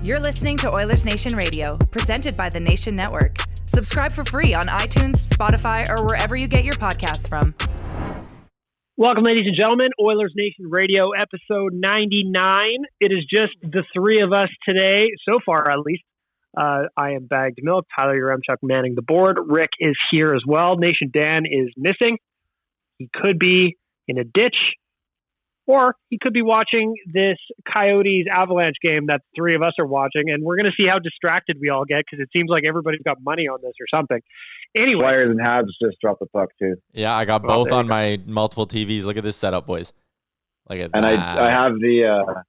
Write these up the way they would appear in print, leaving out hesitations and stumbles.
You're listening to Oilers Nation Radio, presented by the Nation Network. Subscribe for free on iTunes, Spotify, or wherever you get your podcasts from. Welcome, ladies and gentlemen. Oilers Nation Radio, episode 99. It is just the three of us today, so far at least. I am Bagged Milk, Tyler Yaremchuk manning the board. Rick is here as well. Nation Dan is missing. He could be in a ditch, or he could be watching this Coyotes Avalanche game that the three of us are watching, and we're going to see how distracted we all get because it seems like everybo's got money on this or something. Anyway. Flyers and Habs just dropped the puck, too. Yeah, I got both on my multiple TVs. Look at this setup, boys. Look at and that. I have the...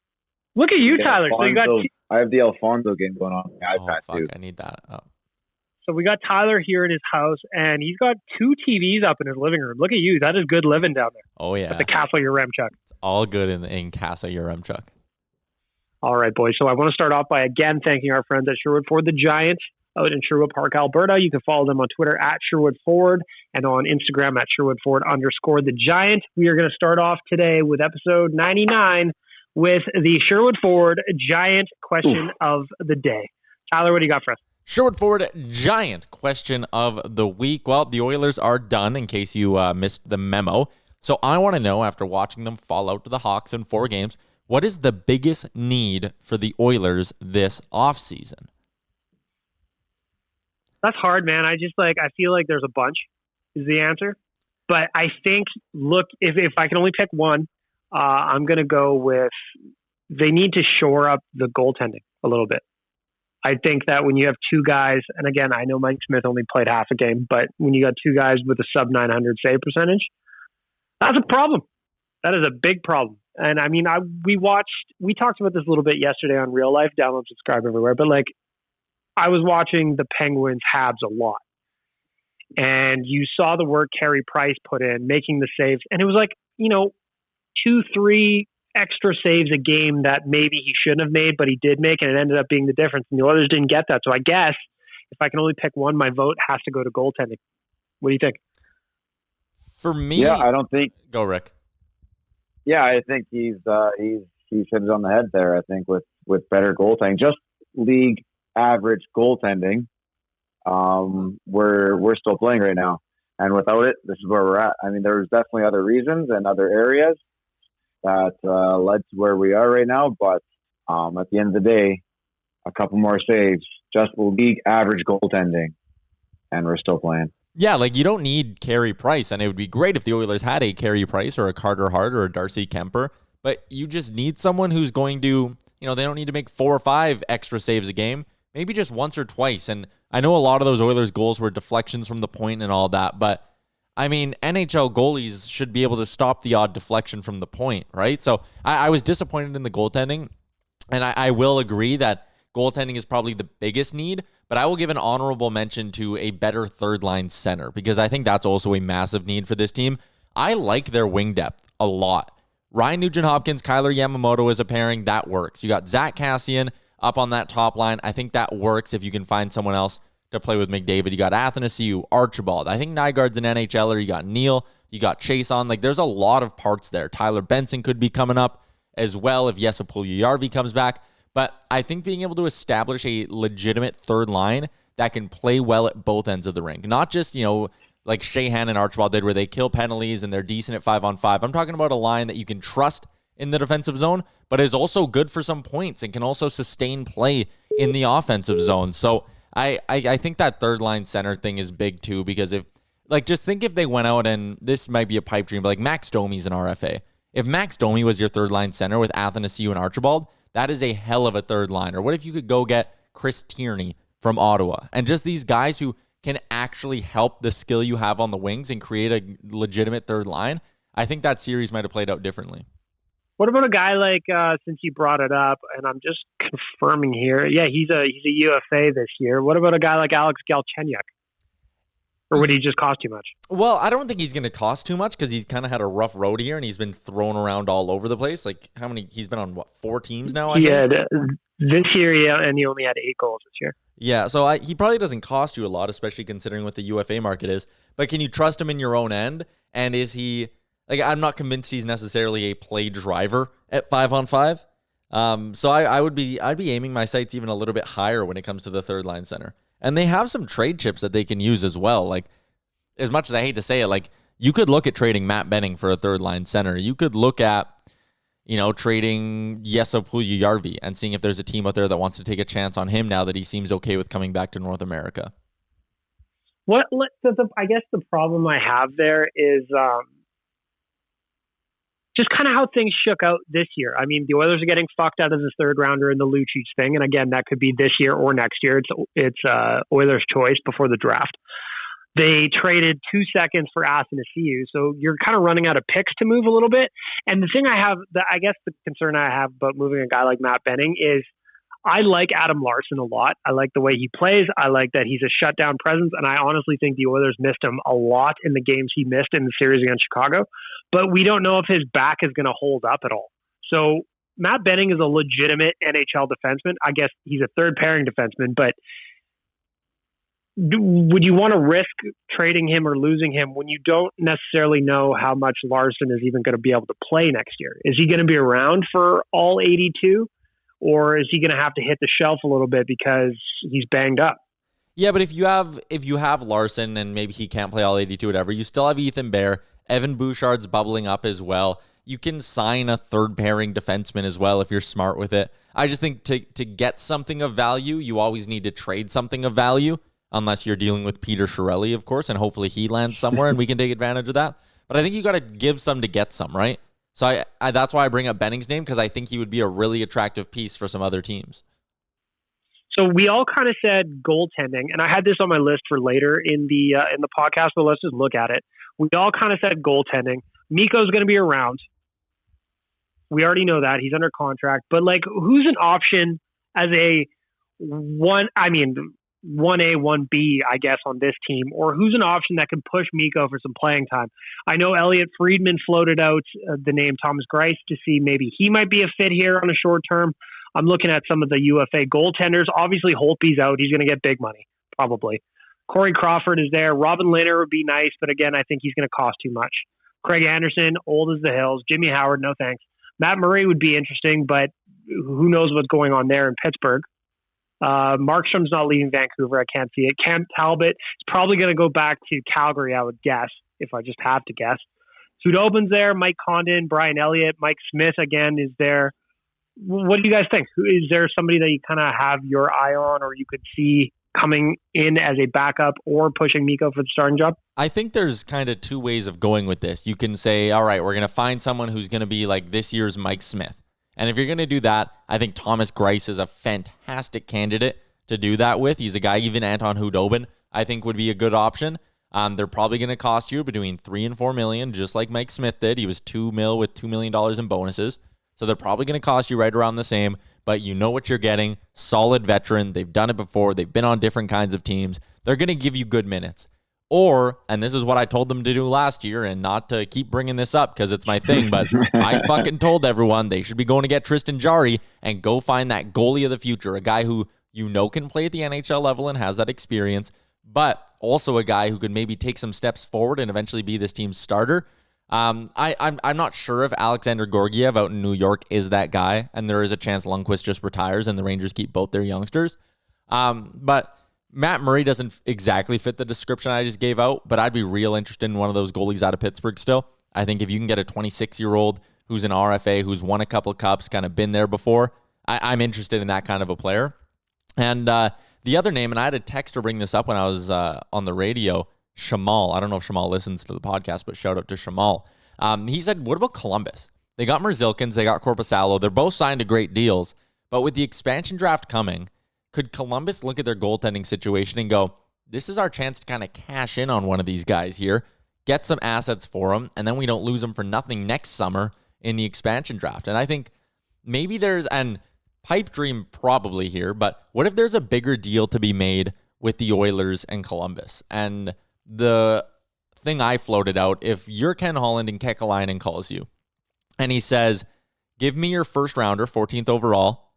Look at you, Tyler. So you got I have the Alfonso game going on the iPad, fuck, too. I need that. Oh. So we got Tyler here in his house, and he's got two TVs up in his living room. Look at you. That is good living down there. Oh, yeah. At the Castle Yaremchuk. It's all good in Casa Yaremchuk. All right, boys. So I want to start off by, again, thanking our friends at Sherwood Ford, the Giant, out in Sherwood Park, Alberta. You can follow them on Twitter at Sherwood Ford and on Instagram at Sherwood Ford_the Giant. We are going to start off today with episode 99 with the Sherwood Ford Giant question of the day. Tyler, what do you got for us? Sherwood Ford Giant question of the week. Well, the Oilers are done, in case you missed the memo. So I want to know, after watching them fall out to the Hawks in 4 games, what is the biggest need for the Oilers this offseason? That's hard, man. I feel like there's a bunch is the answer. But I think, look, if I can only pick one, I'm going to go with they need to shore up the goaltending a little bit. I think that when you have two guys, and again, I know Mike Smith only played half a game, but when you got two guys with a sub 900 save percentage, that's a problem. That is a big problem. And I mean, we talked about this a little bit yesterday on Real Life, download, subscribe everywhere, but like I was watching the Penguins Habs a lot. And you saw the work Carey Price put in, making the saves. And it was like, 2-3 extra saves a game that maybe he shouldn't have made, but he did make, and it ended up being the difference. And the Oilers didn't get that. So I guess if I can only pick one, my vote has to go to goaltending. What do you think? For me, yeah, I don't think. Go, Rick. Yeah, I think he's hit it on the head there. I think with better goaltending, just league average goaltending, we're still playing right now, and without it, this is where we're at. I mean, there's definitely other reasons and other areas that led to where we are right now. But at the end of the day, a couple more saves, just league average goaltending, and we're still playing. Yeah, like you don't need Carey Price, and it would be great if the Oilers had a Carey Price or a Carter Hart or a Darcy Kemper, but you just need someone who's going to, they don't need to make 4 or 5 extra saves a game, maybe just once or twice. And I know a lot of those Oilers goals were deflections from the point and all that, but I mean, NHL goalies should be able to stop the odd deflection from the point, right? So I was disappointed in the goaltending, and I will agree that goaltending is probably the biggest need, but I will give an honorable mention to a better third-line center, because I think that's also a massive need for this team. I like their wing depth a lot. Ryan Nugent-Hopkins, Kyler Yamamoto is a pairing. That works. You got Zach Kassian up on that top line. I think that works if you can find someone else to play with McDavid. You got Athanasiou, Archibald. I think Nygaard's an NHLer. You got Neal. You got Chase on. Like, there's a lot of parts there. Tyler Benson could be coming up as well if Jesse Puljujärvi comes back. But I think being able to establish a legitimate third line that can play well at both ends of the rink, not just, like Sheahan and Archibald did where they kill penalties and they're decent at 5-on-5. I'm talking about a line that you can trust in the defensive zone, but is also good for some points and can also sustain play in the offensive zone. So I think that third line center thing is big too, because just think if they went out, and this might be a pipe dream, but like Max Domi's an RFA. If Max Domi was your third line center with Athanasiou and Archibald, that is a hell of a third line. Or what if you could go get Chris Tierney from Ottawa, and just these guys who can actually help the skill you have on the wings and create a legitimate third line? I think that series might have played out differently. What about a guy like, since you brought it up, and I'm just confirming here, yeah, he's a UFA this year. What about a guy like Alex Galchenyuk? Or would he just cost too much? Well, I don't think he's going to cost too much, because he's kind of had a rough road here and he's been thrown around all over the place. Like, he's been on 4 teams now, I think? This year, yeah, and he only had 8 goals this year. Yeah, so he probably doesn't cost you a lot, especially considering what the UFA market is. But can you trust him in your own end? And is he, I'm not convinced he's necessarily a play driver at 5-on-5. So I'd be aiming my sights even a little bit higher when it comes to the third line center. And they have some trade chips that they can use as well. Like, as much as I hate to say it, like, you could look at trading Matt Benning for a third line center. You could look at, trading Jesse Puljujärvi and seeing if there's a team out there that wants to take a chance on him now that he seems okay with coming back to North America. I guess the problem I have there is just kind of how things shook out this year. I mean, the Oilers are getting fucked out of this third rounder in the Lucic thing. And again, that could be this year or next year. It's Oilers' choice before the draft. They traded 2 seconds for Athanasiou. So you're kind of running out of picks to move a little bit. And the thing I guess the concern I have about moving a guy like Matt Benning is I like Adam Larson a lot. I like the way he plays. I like that he's a shutdown presence. And I honestly think the Oilers missed him a lot in the games he missed in the series against Chicago. But we don't know if his back is going to hold up at all. So Matt Benning is a legitimate NHL defenseman. I guess he's a third pairing defenseman, but would you want to risk trading him or losing him when you don't necessarily know how much Larson is even going to be able to play next year? Is he going to be around for all 82, or is he going to have to hit the shelf a little bit because he's banged up? Yeah, but if you have Larson and maybe he can't play all 82, whatever, you still have Ethan Bear. Evan Bouchard's bubbling up as well. You can sign a third pairing defenseman as well if you're smart with it. I just think to get something of value, you always need to trade something of value, unless you're dealing with Peter Chiarelli, of course, and hopefully he lands somewhere and we can take advantage of that. But I think you got to give some to get some, right? So I that's why I bring up Benning's name, because I think he would be a really attractive piece for some other teams. So we all kind of said goaltending, and I had this on my list for later in the podcast, but let's just look at it. We all kind of said goaltending. Mikko's going to be around. We already know that. He's under contract. But, like, who's an option as a 1A, 1B, I guess, on this team? Or who's an option that can push Mikko for some playing time? I know Elliot Friedman floated out the name Thomas Greiss to see maybe he might be a fit here on a short term. I'm looking at some of the UFA goaltenders. Obviously, Holtby's out. He's going to get big money, probably. Corey Crawford is there. Robin Lehner would be nice, but again, I think he's going to cost too much. Craig Anderson, old as the hills. Jimmy Howard, no thanks. Matt Murray would be interesting, but who knows what's going on there in Pittsburgh. Markstrom's not leaving Vancouver. I can't see it. Cam Talbot is probably going to go back to Calgary, I would guess, if I just have to guess. Sudobin's there. Mike Condon, Brian Elliott, Mike Smith again is there. What do you guys think? Is there somebody that you kind of have your eye on, or you could see coming in as a backup or pushing Mikko for the starting job? I think there's kind of two ways of going with this. You can say, all right, we're going to find someone who's going to be like this year's Mike Smith. And if you're going to do that, I think Thomas Greiss is a fantastic candidate to do that with. He's a guy, even Anton Hudobin, I think would be a good option. They're probably going to cost you between $3 and $4 million, just like Mike Smith did. He was $2 million with $2 million in bonuses. So they're probably going to cost you right around the same, but you know what you're getting. Solid veteran. They've done it before. They've been on different kinds of teams. They're going to give you good minutes. Or, and this is what I told them to do last year, and not to keep bringing this up because it's my thing, but I fucking told everyone they should be going to get Tristan Jarry and go find that goalie of the future, a guy who you know can play at the NHL level and has that experience, but also a guy who could maybe take some steps forward and eventually be this team's starter. I'm not sure if Alexander Georgiev out in New York is that guy, and there is a chance Lundqvist just retires and the Rangers keep both their youngsters. But Matt Murray doesn't exactly fit the description I just gave out, but I'd be real interested in one of those goalies out of Pittsburgh still. I think if you can get a 26-year-old who's an RFA, who's won a couple of cups, kind of been there before, I'm interested in that kind of a player. And the other name, and I had a texter bring this up when I was on the radio, Shamal. I don't know if Shamal listens to the podcast, but shout out to Shamal. He said, what about Columbus? They got Merzlikins, they got Korpisalo. They're both signed to great deals. But with the expansion draft coming, could Columbus look at their goaltending situation and go, this is our chance to kind of cash in on one of these guys here, get some assets for them, and then we don't lose them for nothing next summer in the expansion draft? And I think maybe there's an pipe dream probably here, but what if there's a bigger deal to be made with the Oilers and Columbus? And the thing I floated out, if you're Ken Holland and Kekalainen calls you and he says, give me your first rounder, 14th overall,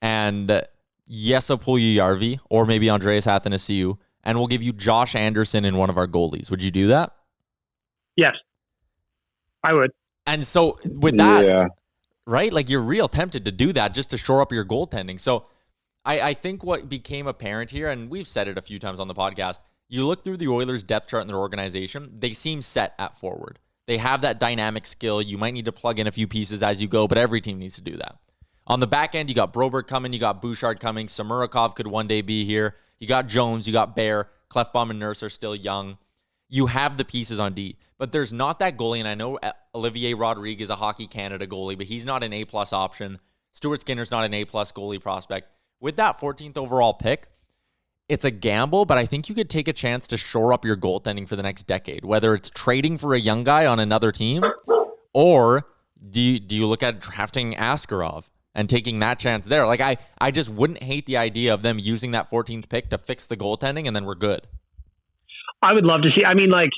and Jesse Puljujärvi, or maybe Andreas Athanasiou, and we'll give you Josh Anderson in one of our goalies. Would you do that? Yes, I would. And so with that, right? Like you're real tempted to do that just to shore up your goaltending. So I think what became apparent here, and we've said it a few times on the podcast, you look through the Oilers' depth chart in their organization, they seem set at forward. They have that dynamic skill. You might need to plug in a few pieces as you go, but every team needs to do that. On the back end, you got Broberg coming, you got Bouchard coming, Samurakov could one day be here. You got Jones, you got Bear, Clefbaum and Nurse are still young. You have the pieces on D, but there's not that goalie, and I know Olivier Rodrigue is a Hockey Canada goalie, but he's not an A-plus option. Stuart Skinner's not an A-plus goalie prospect. With that 14th overall pick, it's a gamble, but I think you could take a chance to shore up your goaltending for the next decade, whether it's trading for a young guy on another team, or do you look at drafting Askarov and taking that chance there? Like I just wouldn't hate the idea of them using that 14th pick to fix the goaltending, and then we're good. I would love to see. I mean, like,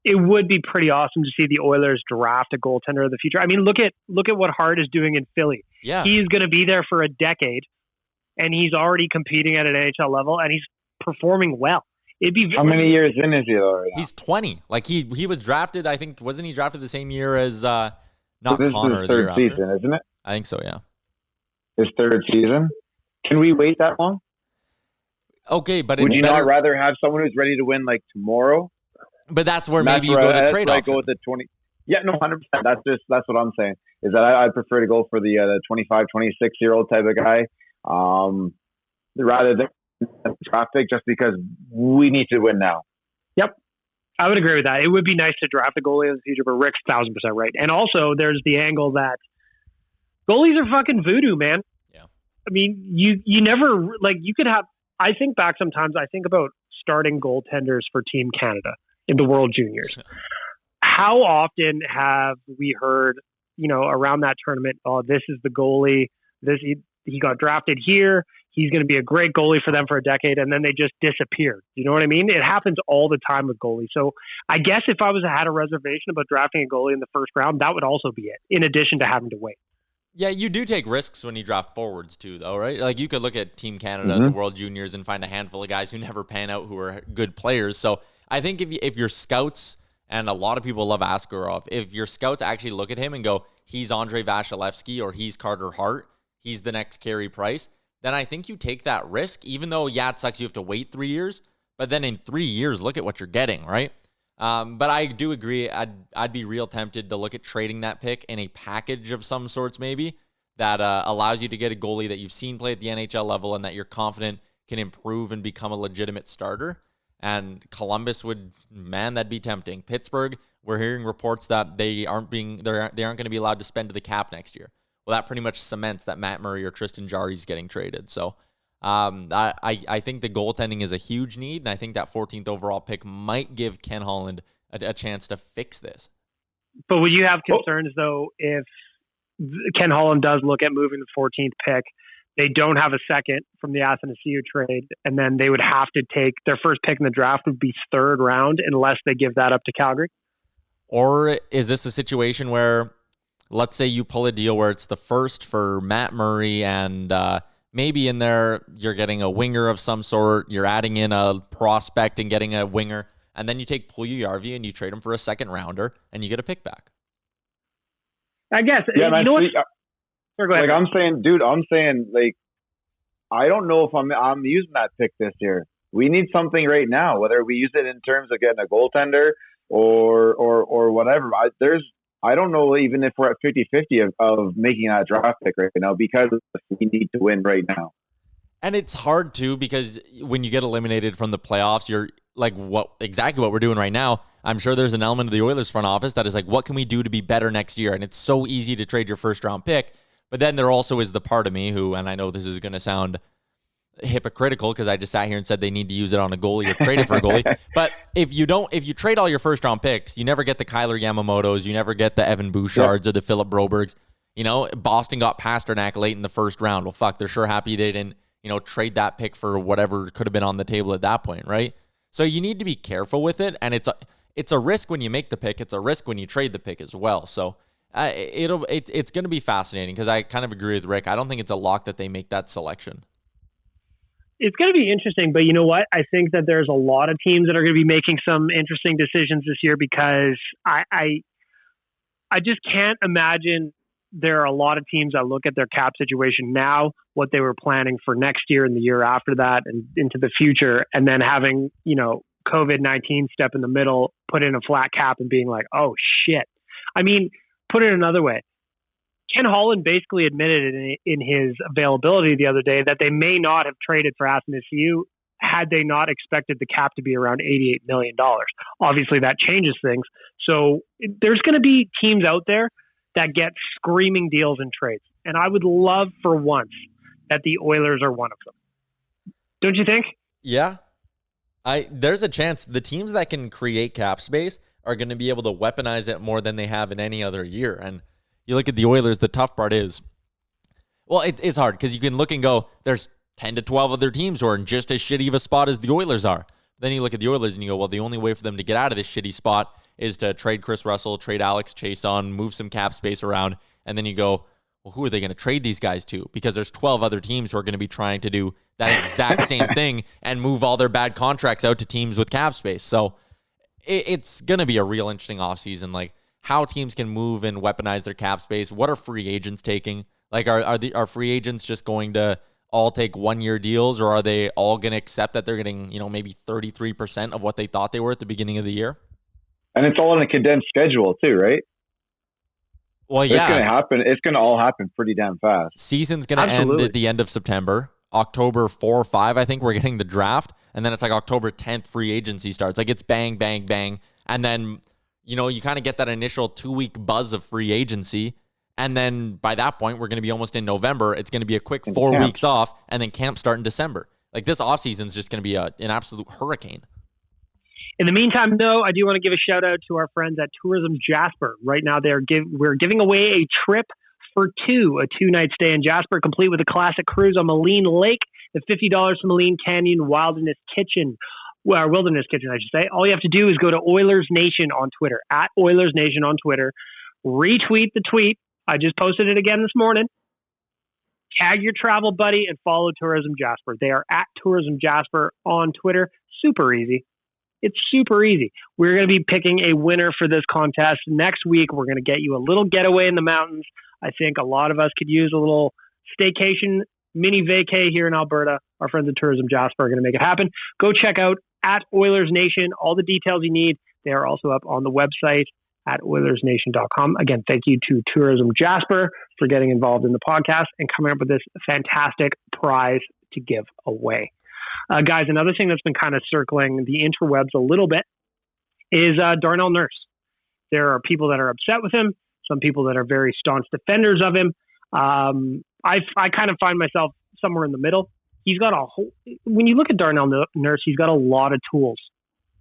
it would be pretty awesome to see the Oilers draft a goaltender of the future. I mean, look at what Hart is doing in Philly. Yeah, he's going to be there for a decade, and he's already competing at an NHL level, and he's performing well. It'd be how many years in is he though? Right now? He's 20. Like he was drafted. I think wasn't he drafted the same year as not this Connor? Is his third season, after? Isn't it? I think so. Yeah. His third season. Can we wait that long? Okay, but would you not rather have someone who's ready to win like tomorrow? But that's where maybe you go the trade off. Go with the 20. Yeah, no, 100%. That's what I'm saying. Is that I prefer to go for the 25, 26-year-old type of guy, rather than draft pick, just because we need to win now. Yep, I would agree with that. It would be nice to draft a goalie in the future, but Rick's 1,000% right. And also, there's the angle that goalies are fucking voodoo, man. Yeah. I mean, you never like you could have. I think back sometimes. I think about starting goaltenders for Team Canada in the World Juniors. How often have we heard, around that tournament, oh, this is the goalie. He got drafted here. He's going to be a great goalie for them for a decade, and then they just disappeared. You know what I mean? It happens all the time with goalies. So I guess if I had a reservation about drafting a goalie in the first round, that would also be it, in addition to having to wait. Yeah, you do take risks when you draft forwards too, though, right? Like you could look at Team Canada, the World Juniors, and find a handful of guys who never pan out who are good players. So I think if your scouts, and a lot of people love Askarov, if your scouts actually look at him and go, he's Andrei Vasilevsky or he's Carter Hart, he's the next Carey Price, then I think you take that risk, even though, yeah, it sucks you have to wait 3 years, but then in 3 years, look at what you're getting, right? But I do agree. I'd be real tempted to look at trading that pick in a package of some sorts, maybe, that allows you to get a goalie that you've seen play at the NHL level and that you're confident can improve and become a legitimate starter. And Columbus that'd be tempting. Pittsburgh, we're hearing reports that they aren't going to be allowed to spend to the cap next year. Well, that pretty much cements that Matt Murray or Tristan Jarry is getting traded. So I think the goaltending is a huge need, and I think that 14th overall pick might give Ken Holland a chance to fix this. But would you have concerns, though, if Ken Holland does look at moving the 14th pick, they don't have a second from the Athanasiou trade, and then they would have to take their first pick in the draft would be third round unless they give that up to Calgary? Or is this a situation where, let's say you pull a deal where it's the first for Matt Murray and maybe in there you're getting a winger of some sort, you're adding in a prospect and getting a winger, and then you take Puljujarvi and you trade him for a second rounder and you get a pick back. I guess. Yeah, you know what? Sure, go ahead. Like I'm saying, like, I don't know if I'm using that pick this year. We need something right now, whether we use it in terms of getting a goaltender or whatever. I don't know even if we're at 50-50 of making that draft pick right now, because we need to win right now. And it's hard too, because when you get eliminated from the playoffs, you're like, exactly what we're doing right now. I'm sure there's an element of the Oilers front office that is like, what can we do to be better next year? And it's so easy to trade your first round pick. But then there also is the part of me who, and I know this is going to sound hypocritical because I just sat here and said they need to use it on a goalie or trade it for a goalie. But if you trade all your first round picks, you never get the Kyler Yamamotos, you never get the Evan Bouchards or the Philip Brobergs. Boston got Pasternak late in the first round. Well, fuck, they're sure happy they didn't, trade that pick for whatever could have been on the table at that point, right? So you need to be careful with it, and it's a risk when you make the pick. It's a risk when you trade the pick as well. So it's going to be fascinating because I kind of agree with Rick. I don't think it's a lock that they make that selection. It's going to be interesting, but you know what? I think that there's a lot of teams that are going to be making some interesting decisions this year because I just can't imagine there are a lot of teams that look at their cap situation now, what they were planning for next year and the year after that and into the future, and then having, COVID-19 step in the middle, put in a flat cap and being like, oh shit. I mean, put it another way. Ken Holland basically admitted in his availability the other day that they may not have traded for Athanasiou had they not expected the cap to be around $88 million. Obviously, that changes things. So there's going to be teams out there that get screaming deals and trades. And I would love for once that the Oilers are one of them. Don't you think? Yeah. There's a chance the teams that can create cap space are going to be able to weaponize it more than they have in any other year. And you look at the Oilers, the tough part is, well, it's hard because you can look and go, there's 10 to 12 other teams who are in just as shitty of a spot as the Oilers are. Then you look at the Oilers and you go, well, the only way for them to get out of this shitty spot is to trade Chris Russell, trade Alex Chason, move some cap space around. And then you go, well, who are they going to trade these guys to? Because there's 12 other teams who are going to be trying to do that exact same thing and move all their bad contracts out to teams with cap space. So it's going to be a real interesting offseason, like how teams can move and weaponize their cap space. What are free agents taking? Like, are free agents just going to all take 1-year deals, or are they all going to accept that they're getting, maybe 33% of what they thought they were at the beginning of the year? And it's all on a condensed schedule too, right? Well, yeah. It's going to happen. It's going to all happen pretty damn fast. Season's going to end at the end of September. October 4 or 5, I think we're getting the draft. And then it's like October 10th, free agency starts. Like, it's bang, bang, bang. And then, you kind of get that initial 2-week buzz of free agency. And then by that point, we're going to be almost in November. It's going to be a quick 4 weeks off, and then camp start in December. Like, this offseason is just going to be an absolute hurricane. In the meantime, though, I do want to give a shout out to our friends at Tourism Jasper. Right now, we're giving away a trip for two, a 2-night stay in Jasper, complete with a classic cruise on Moline Lake, and $50 to Moline Canyon Wilderness Kitchen. Well, Wilderness Kitchen, I should say. All you have to do is go to Oilers Nation on Twitter, at Oilers Nation on Twitter, retweet the tweet. I just posted it again this morning. Tag your travel buddy and follow Tourism Jasper. They are at Tourism Jasper on Twitter. Super easy. It's super easy. We're going to be picking a winner for this contest. Next week, we're going to get you a little getaway in the mountains. I think a lot of us could use a little staycation, mini vacay here in Alberta. Our friends at Tourism Jasper are going to make it happen. Go check out at Oilers Nation, all the details you need. They are also up on the website at OilersNation.com. Again, thank you to Tourism Jasper for getting involved in the podcast and coming up with this fantastic prize to give away. Guys, another thing that's been kind of circling the interwebs a little bit is Darnell Nurse. There are people that are upset with him, some people that are very staunch defenders of him. I kind of find myself somewhere in the middle. He's got when you look at Darnell Nurse, he's got a lot of tools.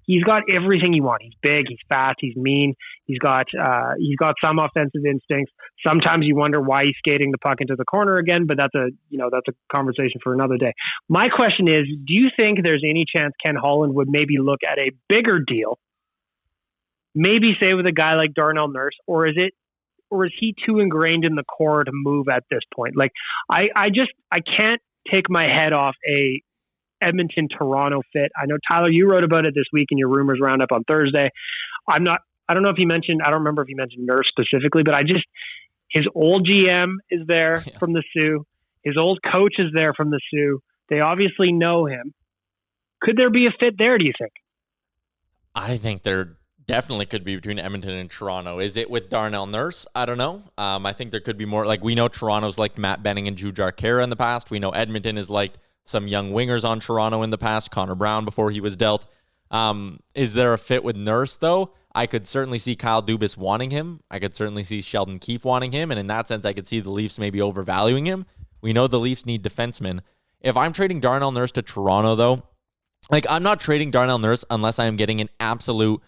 He's got everything you want. He's big, he's fast, he's mean. He's got some offensive instincts. Sometimes you wonder why he's skating the puck into the corner again, but that's a conversation for another day. My question is, do you think there's any chance Ken Holland would maybe look at a bigger deal? Maybe say with a guy like Darnell Nurse, or is he too ingrained in the core to move at this point? Like, I can't take my head off a Edmonton Toronto fit. I know, Tyler, you wrote about it this week in your rumors roundup on Thursday. I don't know if you mentioned, I don't remember if you mentioned Nurse specifically, but his old GM is there from the Sioux. His old coach is there from the Sioux. They obviously know him. Could there be a fit there, do you think? I think there definitely could be between Edmonton and Toronto. Is it with Darnell Nurse? I don't know. I think there could be more. Like, we know Toronto's liked Matt Benning and Jujhar Khaira in the past. We know Edmonton is liked some young wingers on Toronto in the past, Connor Brown before he was dealt. Is there a fit with Nurse, though? I could certainly see Kyle Dubas wanting him. I could certainly see Sheldon Keefe wanting him. And in that sense, I could see the Leafs maybe overvaluing him. We know the Leafs need defensemen. If I'm trading Darnell Nurse to Toronto, though, like, I'm not trading Darnell Nurse unless I'm getting an absolute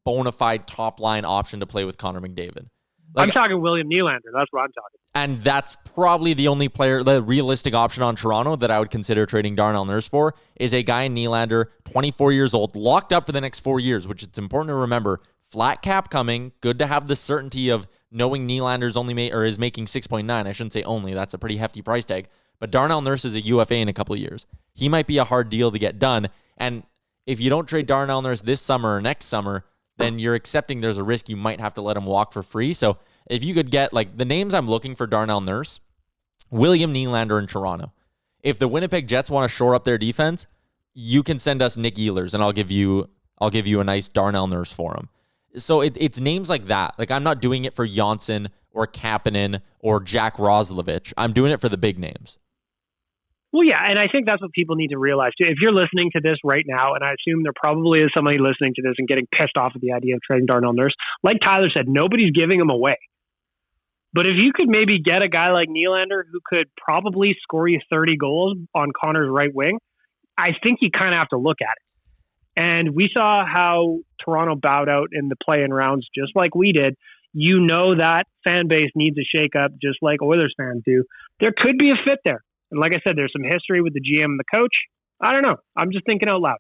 bona fide top-line option to play with Connor McDavid. Like, I'm talking William Nylander. That's what I'm talking. And that's probably the only player, the realistic option on Toronto that I would consider trading Darnell Nurse for is a guy in Nylander, 24 years old, locked up for the next 4 years, which it's important to remember. Flat cap coming. Good to have the certainty of knowing Nylander's is making 6.9. I shouldn't say only. That's a pretty hefty price tag. But Darnell Nurse is a UFA in a couple of years. He might be a hard deal to get done. And if you don't trade Darnell Nurse this summer or next summer, then you're accepting there's a risk you might have to let him walk for free. So If you could get, like, the names I'm looking for Darnell Nurse, William Nylander in Toronto. If the Winnipeg Jets want to shore up their defense, you can send us Nick Ehlers, and I'll give you a nice Darnell Nurse for him. So it's names like that. Like, I'm not doing it for Janssen or Kapanen or Jack Roslovich. I'm doing it for the big names. Well, yeah, and I think that's what people need to realize too. If you're listening to this right now, and I assume there probably is somebody listening to this and getting pissed off at the idea of trading Darnell Nurse, like Tyler said, nobody's giving him away. But if you could maybe get a guy like Nylander who could probably score you 30 goals on Connor's right wing, I think you kind of have to look at it. And we saw how Toronto bowed out in the play-in rounds just like we did. You know that fan base needs a shakeup just like Oilers fans do. There could be a fit there. And like I said, there's some history with the GM and the coach. I don't know. I'm just thinking out loud.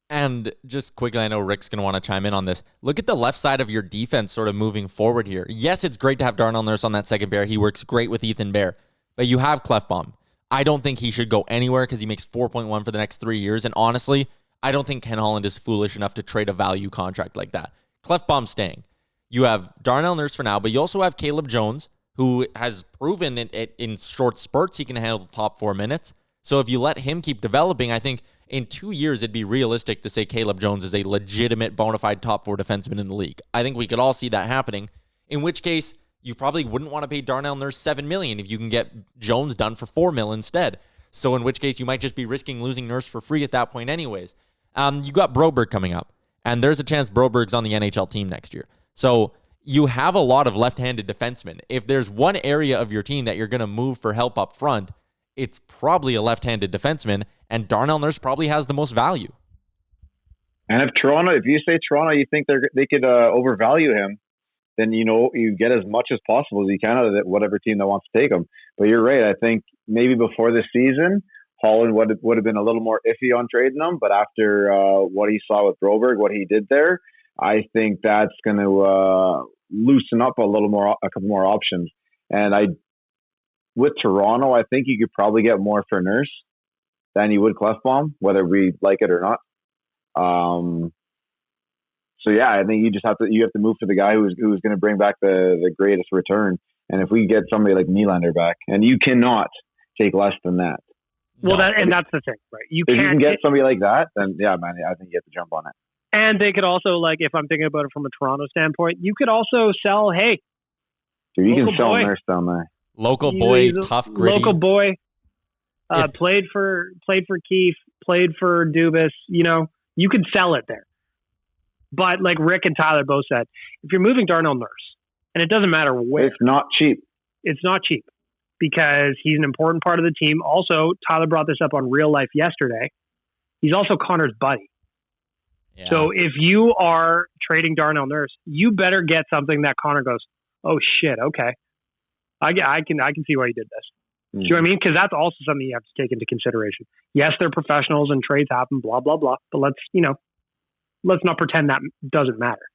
And just quickly, I know Rick's going to want to chime in on this. Look at the left side of your defense sort of moving forward here. Yes, it's great to have Darnell Nurse on that second pair. He works great with Ethan Bear. But you have Klefbom. I don't think he should go anywhere because he makes 4.1 for the next 3 years. And honestly, I don't think Ken Holland is foolish enough to trade a value contract like that. Klefbom's staying. You have Darnell Nurse for now, but you also have Caleb Jones, who has proven in short spurts he can handle the top 4 minutes. So if you let him keep developing, I think in 2 years it'd be realistic to say Caleb Jones is a legitimate bona fide top 4 defenseman in the league. I think we could all see that happening, in which case you probably wouldn't want to pay Darnell Nurse $7 million if you can get Jones done for $4 million instead. So in which case you might just be risking losing Nurse for free at that point anyways. You got Broberg coming up, and there's a chance Broberg's on the NHL team next year. So you have a lot of left-handed defensemen. If there's one area of your team that you're going to move for help up front, it's probably a left-handed defenseman, and Darnell Nurse probably has the most value. And if you say Toronto, you think they could overvalue him, then you get as much as possible as you can out of whatever team that wants to take him. But you're right. I think maybe before the season, Holland would have been a little more iffy on trading him. But after what he saw with Broberg, what he did there, I think that's going to loosen up a couple more options. And with Toronto, I think you could probably get more for Nurse than you would Klefbom, whether we like it or not. So yeah, I think you have to move for the guy who's going to bring back the greatest return. And if we get somebody like Nylander back, and you cannot take less than that. Well, that's the thing, right? If you can get somebody like that, then yeah, man, I think you have to jump on it. And they could also, like, if I'm thinking about it from a Toronto standpoint, you could also sell, hey, dude, you can sell Nurse down there. Local boy, tough, gritty. Local boy, played for Keefe, played for Dubas. You could sell it there. But like Rick and Tyler both said, if you're moving Darnell Nurse, and it doesn't matter where, it's not cheap. It's not cheap because he's an important part of the team. Also, Tyler brought this up on Real Life yesterday. He's also Connor's buddy. Yeah. So if you are trading Darnell Nurse, you better get something that Connor goes, oh shit, okay, I can see why you did this. Do you know what I mean? Because that's also something you have to take into consideration. Yes, they're professionals and trades happen, blah blah blah. But let's not pretend that doesn't matter.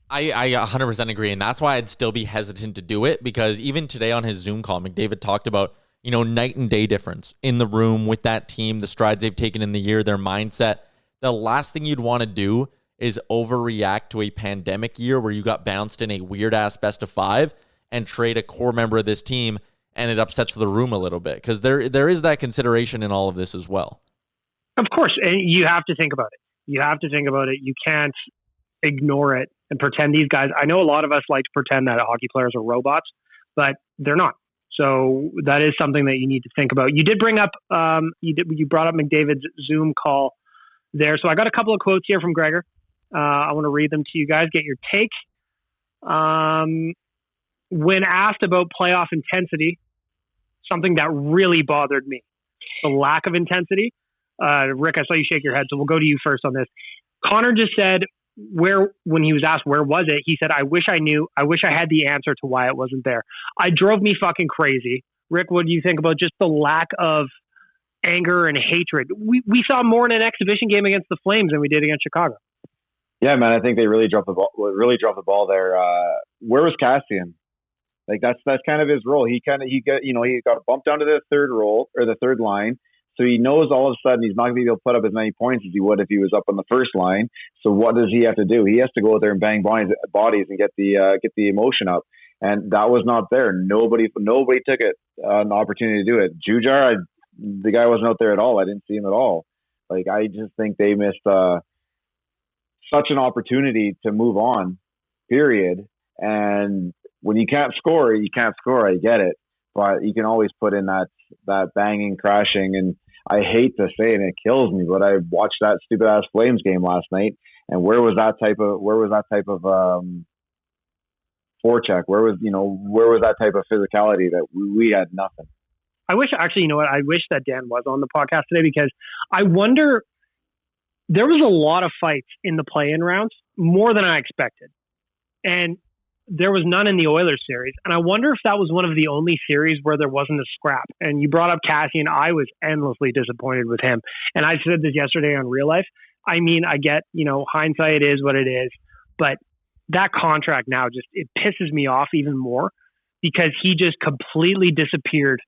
I 100% agree, and that's why I'd still be hesitant to do it, because even today on his Zoom call, McDavid talked about night and day difference in the room with that team, the strides they've taken in the year, their mindset. The last thing you'd want to do is overreact to a pandemic year where you got bounced in a weird-ass best-of-5 and trade a core member of this team, and it upsets the room a little bit, because there is that consideration in all of this as well. Of course, and you have to think about it. You can't ignore it and pretend these guys... I know a lot of us like to pretend that hockey players are robots, but they're not. So that is something that you need to think about. You did bring up... You brought up McDavid's Zoom call there. So I got a couple of quotes here from Gregor. I want to read them to you guys, get your take. When asked about playoff intensity, something that really bothered me, the lack of intensity. Rick, I saw you shake your head, so we'll go to you first on this. Connor just said, when he was asked where was it, he said, I wish I knew. I wish I had the answer to why it wasn't there. It drove me fucking crazy. Rick, what do you think about just the lack of anger and hatred? We saw more in an exhibition game against the Flames than we did against Chicago. Yeah, man, I think they really dropped the ball there. Where was Cassian? Like that's kind of his role. He got bumped down to the third role or the third line. So he knows all of a sudden he's not going to be able to put up as many points as he would if he was up on the first line. So what does he have to do? He has to go out there and bang bodies and get the emotion up. And that was not there. Nobody took it an opportunity to do it. Jujar, the guy wasn't out there at all. I didn't see him at all. Like, I just think they missed such an opportunity to move on, period. And when you can't score, you can't score. I get it. But you can always put in that banging, crashing. And I hate to say it, and it kills me, but I watched that stupid ass Flames game last night. And where was that type of forecheck? Where was that type of physicality that we had? Nothing. I wish, actually, you know what? I wish that Dan was on the podcast today, because I wonder, there was a lot of fights in the play-in rounds, more than I expected. And there was none in the Oilers series. And I wonder if that was one of the only series where there wasn't a scrap. And you brought up Cassian. I was endlessly disappointed with him. And I said this yesterday on Real Life. I mean, I get, hindsight is what it is. But that contract now it pisses me off even more, because he just completely disappeared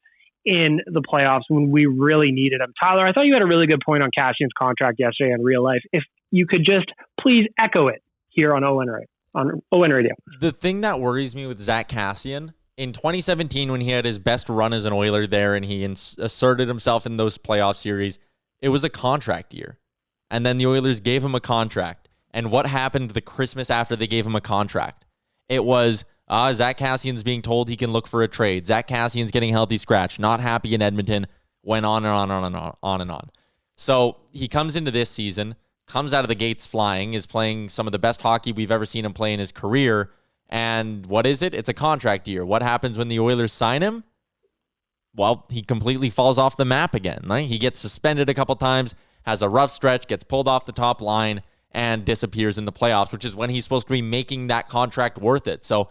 in the playoffs when we really needed him. Tyler, I thought you had a really good point on Cassian's contract yesterday on Real Life. If you could just please echo it here on ON Radio. The thing that worries me with Zach Kassian, in 2017, when he had his best run as an Oiler there and he asserted himself in those playoff series, it was a contract year. And then the Oilers gave him a contract. And what happened the Christmas after they gave him a contract? It was, Zach Kassian's being told he can look for a trade. Zach Kassian's getting a healthy scratch. Not happy in Edmonton. Went on and on and on and on. So he comes into this season, comes out of the gates flying, is playing some of the best hockey we've ever seen him play in his career. And what is it? It's a contract year. What happens when the Oilers sign him? Well, he completely falls off the map again. Right? He gets suspended a couple times, has a rough stretch, gets pulled off the top line, and disappears in the playoffs, which is when he's supposed to be making that contract worth it. So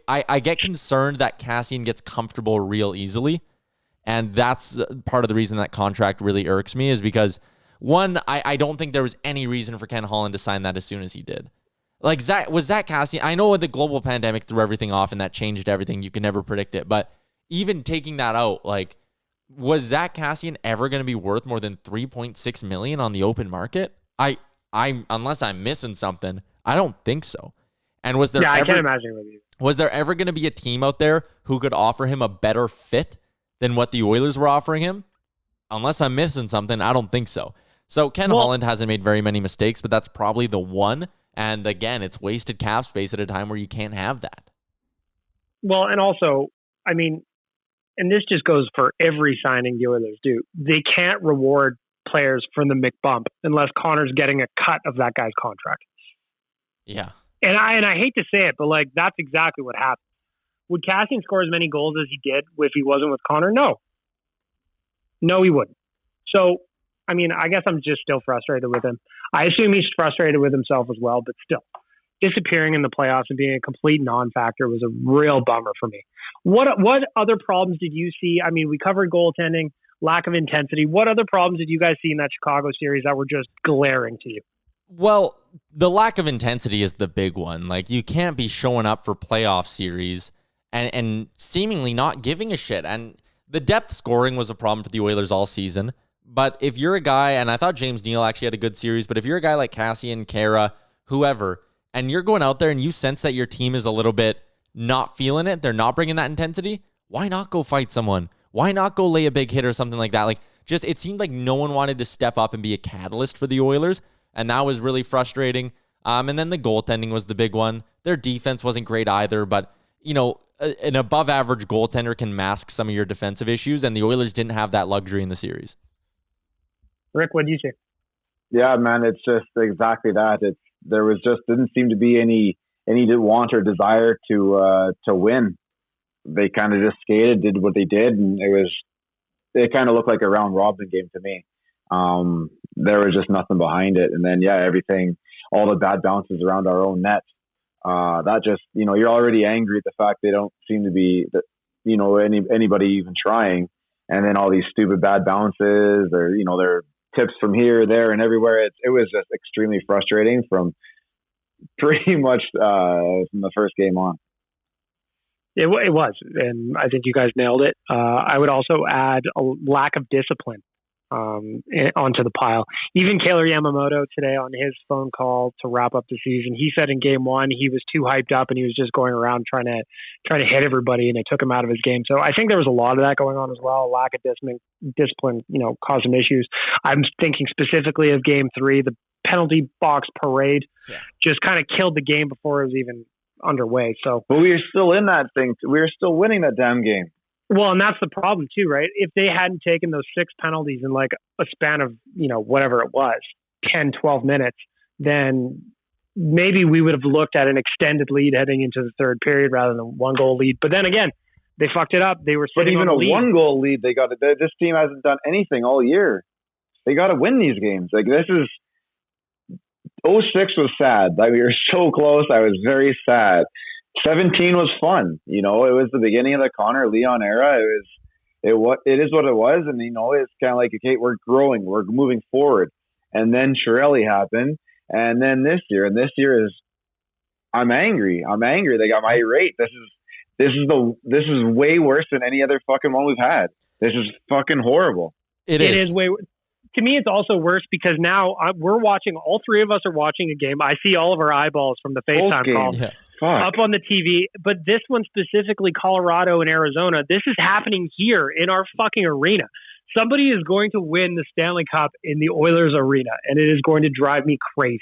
I get concerned that Kassian gets comfortable real easily. And that's part of the reason that contract really irks me, is because, one, I don't think there was any reason for Ken Holland to sign that as soon as he did. Like, Zach Kassian, I know the global pandemic threw everything off and that changed everything. You can never predict it. But even taking that out, like, was Zach Kassian ever going to be worth more than $3.6 million on the open market? I unless I'm missing something, I don't think so. And was there I can't imagine with you. Was there ever going to be a team out there who could offer him a better fit than what the Oilers were offering him? Unless I'm missing something, I don't think so. So Ken Holland hasn't made very many mistakes, but that's probably the one. And again, it's wasted cap space at a time where you can't have that. Well, and also, I mean, and this just goes for every signing the Oilers do. They can't reward players from the McBump unless Connor's getting a cut of that guy's contract. Yeah. And I hate to say it, but like, that's exactly what happened. Would Kassian score as many goals as he did if he wasn't with Connor? No, he wouldn't. So, I mean, I guess I'm just still frustrated with him. I assume he's frustrated with himself as well, but still, disappearing in the playoffs and being a complete non-factor was a real bummer for me. What other problems did you see? I mean, we covered goaltending, lack of intensity. What other problems did you guys see in that Chicago series that were just glaring to you? Well, the lack of intensity is the big one. Like, you can't be showing up for playoff series and seemingly not giving a shit. And the depth scoring was a problem for the Oilers all season. But if you're a guy, and I thought James Neal actually had a good series, but if you're a guy like Kassian, Kara, whoever, and you're going out there and you sense that your team is a little bit not feeling it, they're not bringing that intensity, why not go fight someone? Why not go lay a big hit or something like that? Like, just, it seemed like no one wanted to step up and be a catalyst for the Oilers, and that was really frustrating. And then the goaltending was the big one. Their defense wasn't great either, but, an above-average goaltender can mask some of your defensive issues, and the Oilers didn't have that luxury in the series. Rick, what do you say? Yeah, man, it's just exactly that. Didn't seem to be any want or desire to win. They kind of just skated, did what they did, and it kind of looked like a round robin game to me. There was just nothing behind it, and then everything, all the bad bounces around our own net. That just, you're already angry at the fact they don't seem to be anybody even trying, and then all these stupid bad bounces, or their tips from here, there, and everywhere. It was just extremely frustrating from pretty much from the first game on. It was, and I think you guys nailed it. I would also add a lack of discipline onto the pile. Even Kailer Yamamoto today on his phone call to wrap up the season, he said in game one he was too hyped up and he was just going around trying to hit everybody, and it took him out of his game. So I think there was a lot of that going on as well. Lack of discipline, caused some issues. I'm thinking specifically of game three, the penalty box parade just kind of killed the game before it was even underway. So, but we were still in that thing. We were still winning that damn game. Well, and that's the problem too, right? If they hadn't taken those 6 penalties in like a span of, whatever it was, 10, 12 minutes, then maybe we would have looked at an extended lead heading into the third period rather than 1-goal lead. But then again, they fucked it up. They were sitting but even on the a lead. 1-goal lead, they got it. This team hasn't done anything all year. They got to win these games. Like, this is 06 was sad. Like, we were so close. I was very sad. 17 was fun. It was the beginning of the Connor Leon era. It is what it was. And, it's kind of like, okay, we're growing, we're moving forward. And then Chiarelli happened. And then this year is, I'm angry. They got my irate. This is way worse than any other fucking one we've had. This is fucking horrible. It is way. To me, it's also worse because now we're watching. All three of us are watching a game. I see all of our eyeballs from the FaceTime call up on the TV. But this one specifically, Colorado and Arizona. This is happening here in our fucking arena. Somebody is going to win the Stanley Cup in the Oilers arena, and it is going to drive me crazy.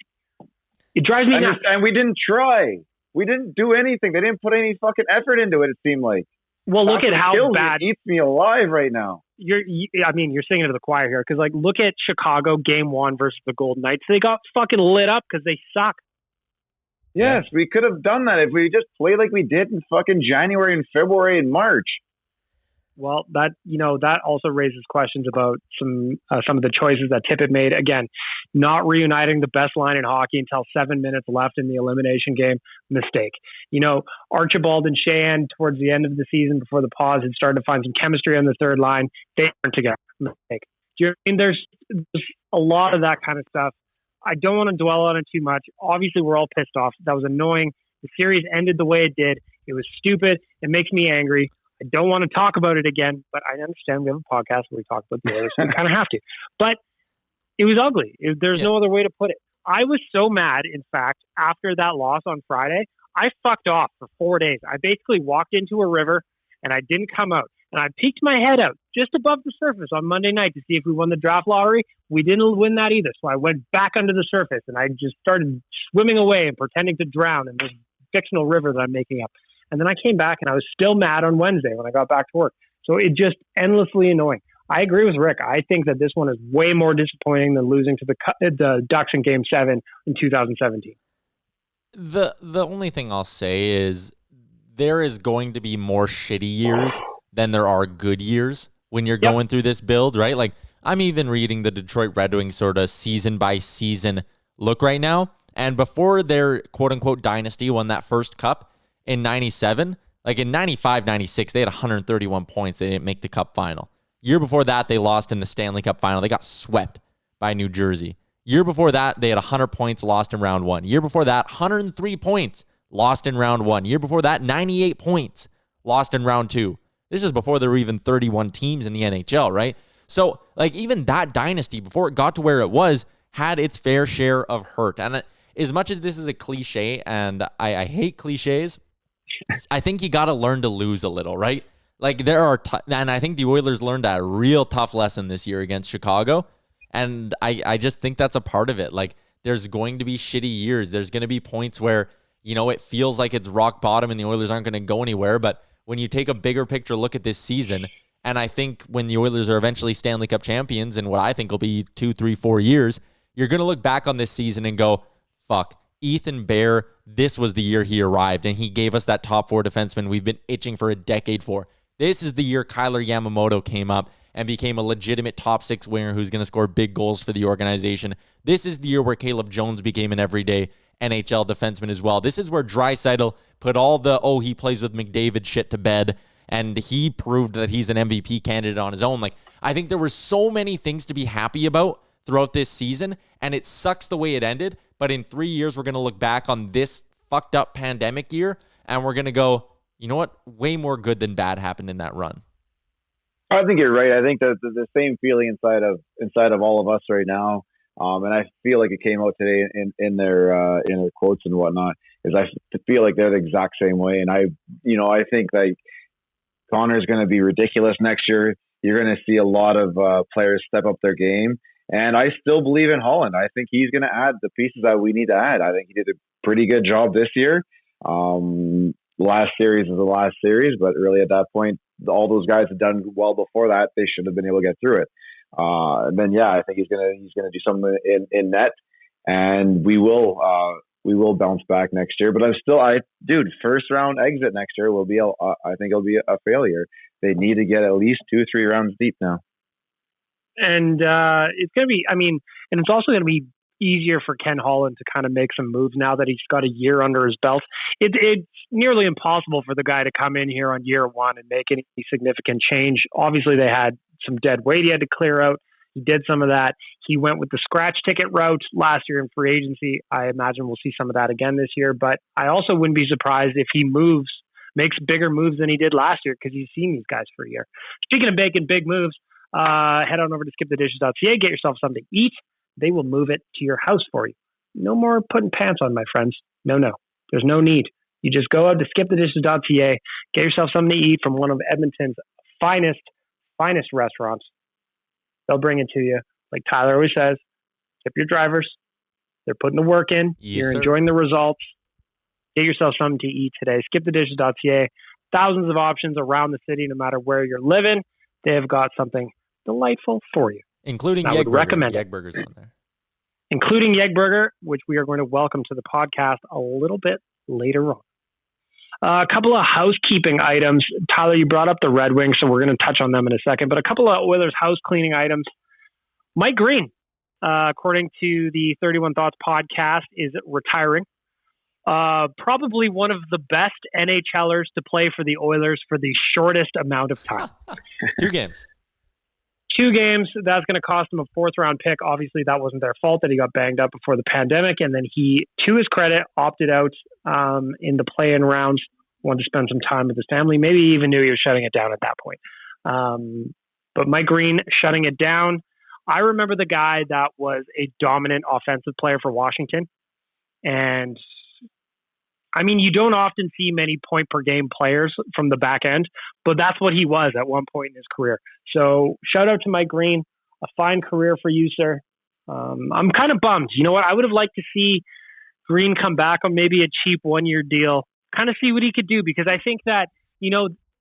It drives me nuts. And we didn't try. We didn't do anything. They didn't put any fucking effort into it. It seemed like. Well, look at how bad it eats me alive right now. You're singing to the choir here because, look at Chicago game 1 versus the Golden Knights. They got fucking lit up because they suck. Yes, we could have done that if we just played like we did in fucking January and February and March. Well, that also raises questions about some of the choices that Tippett made. Again, not reuniting the best line in hockey until 7 minutes left in the elimination game. Mistake. Archibald and Sheahan towards the end of the season before the pause had started to find some chemistry on the third line. They weren't together. Mistake. There's a lot of that kind of stuff. I don't want to dwell on it too much. Obviously, we're all pissed off. That was annoying. The series ended the way it did. It was stupid. It makes me angry. I don't want to talk about it again, but I understand we have a podcast where we talk about the Oilers. We kind of have to. But it was ugly. There's no other way to put it. I was so mad, in fact, after that loss on Friday, I fucked off for 4 days. I basically walked into a river, and I didn't come out. And I peeked my head out just above the surface on Monday night to see if we won the draft lottery. We didn't win that either. So I went back under the surface, and I just started swimming away and pretending to drown in this fictional river that I'm making up. And then I came back and I was still mad on Wednesday when I got back to work. So it just endlessly annoying. I agree with Rick. I think that this one is way more disappointing than losing to the Ducks in Game 7 in 2017. The only thing I'll say is there is going to be more shitty years than there are good years when you're going through this build, right? Like, I'm even reading the Detroit Red Wings sort of season by season look right now. And before their quote unquote dynasty won that first cup, in 97, like in 95, 96, they had 131 points. They didn't make the cup final. Year before that, they lost in the Stanley Cup final. They got swept by New Jersey. Year before that, they had 100 points, lost in round 1. Year before that, 103 points, lost in round 1. Year before that, 98 points, lost in round 2. This is before there were even 31 teams in the NHL, right? So, even that dynasty, before it got to where it was, had its fair share of hurt. And as much as this is a cliche, and I hate cliches, I think you got to learn to lose a little, right? There are, and I think the Oilers learned a real tough lesson this year against Chicago, and I just think that's a part of it. There's going to be shitty years. There's going to be points where, it feels like it's rock bottom and the Oilers aren't going to go anywhere, but when you take a bigger picture look at this season, and I think when the Oilers are eventually Stanley Cup champions in what I think will be 2, 3, 4 years, you're going to look back on this season and go, fuck, Ethan Bear, this was the year he arrived, and he gave us that top 4 defenseman we've been itching for a decade for. This is the year Kailer Yamamoto came up and became a legitimate top 6 winger who's going to score big goals for the organization. This is the year where Caleb Jones became an everyday NHL defenseman as well. This is where Draisaitl put all the, he plays with McDavid shit to bed, and he proved that he's an MVP candidate on his own. I think there were so many things to be happy about throughout this season, and it sucks the way it ended. But in 3 years, we're going to look back on this fucked up pandemic year, and we're going to go, you know what? Way more good than bad happened in that run. I think you're right. I think that the same feeling inside of all of us right now, and I feel like it came out today in their quotes and whatnot. Is I feel like they're the exact same way, and I think like Connor's going to be ridiculous next year. You're going to see a lot of players step up their game, and I still believe in Holland. I think he's going to add the pieces that we need to add. I think he did a pretty good job this year. Last series is the last series, but really at that point, all those guys had done well before that. They should have been able to get through it. And then, I think he's gonna do something in net, and we will bounce back next year. But first round exit next year will be I think it'll be a failure. They need to get at least 2-3 rounds deep now. And it's going to be, and it's also going to be easier for Ken Holland to kind of make some moves now that he's got a year under his belt. It's nearly impossible for the guy to come in here on year one and make any significant change. Obviously, they had some dead weight he had to clear out. He did some of that. He went with the scratch ticket route last year in free agency. I imagine we'll see some of that again this year, but I also wouldn't be surprised if he makes bigger moves than he did last year because he's seen these guys for a year. Speaking of making big moves, head on over to skipthedishes.ca, get yourself something to eat. They will move it to your house for you. No more putting pants on, my friends. No. There's no need. You just go out to skipthedishes.ca, get yourself something to eat from one of Edmonton's finest restaurants. They'll bring it to you. Like Tyler always says, tip your drivers. They're putting the work in. Yes, You're sir. enjoying the results. Get yourself something to eat today. Skipthedishes.ca. Thousands of options around the city, no matter where you're living. They have got something delightful for you. Including I would recommend it. Yegburger's on there. Including Yegburger, which we are going to welcome to the podcast a little bit later on. A couple of housekeeping items. Tyler, you brought up the Red Wings, so we're going to touch on them in a second. But a couple of Oilers house cleaning items. Mike Green, according to the 31 Thoughts podcast, is retiring. Probably one of the best NHLers to play for the Oilers for the shortest amount of time. 2 games. 2 games. That's going to cost him a 4th-round pick. Obviously, that wasn't their fault that he got banged up before the pandemic. And then he, to his credit, opted out in the play-in rounds, wanted to spend some time with his family. Maybe he even knew he was shutting it down at that point. But Mike Green shutting it down. I remember the guy that was a dominant offensive player for Washington. And you don't often see many point-per-game players from the back end, but that's what he was at one point in his career. So shout out to Mike Green. A fine career for you, sir. I'm kind of bummed. You know what? I would have liked to see Green come back on maybe a cheap 1-year deal, kind of see what he could do, because I think that,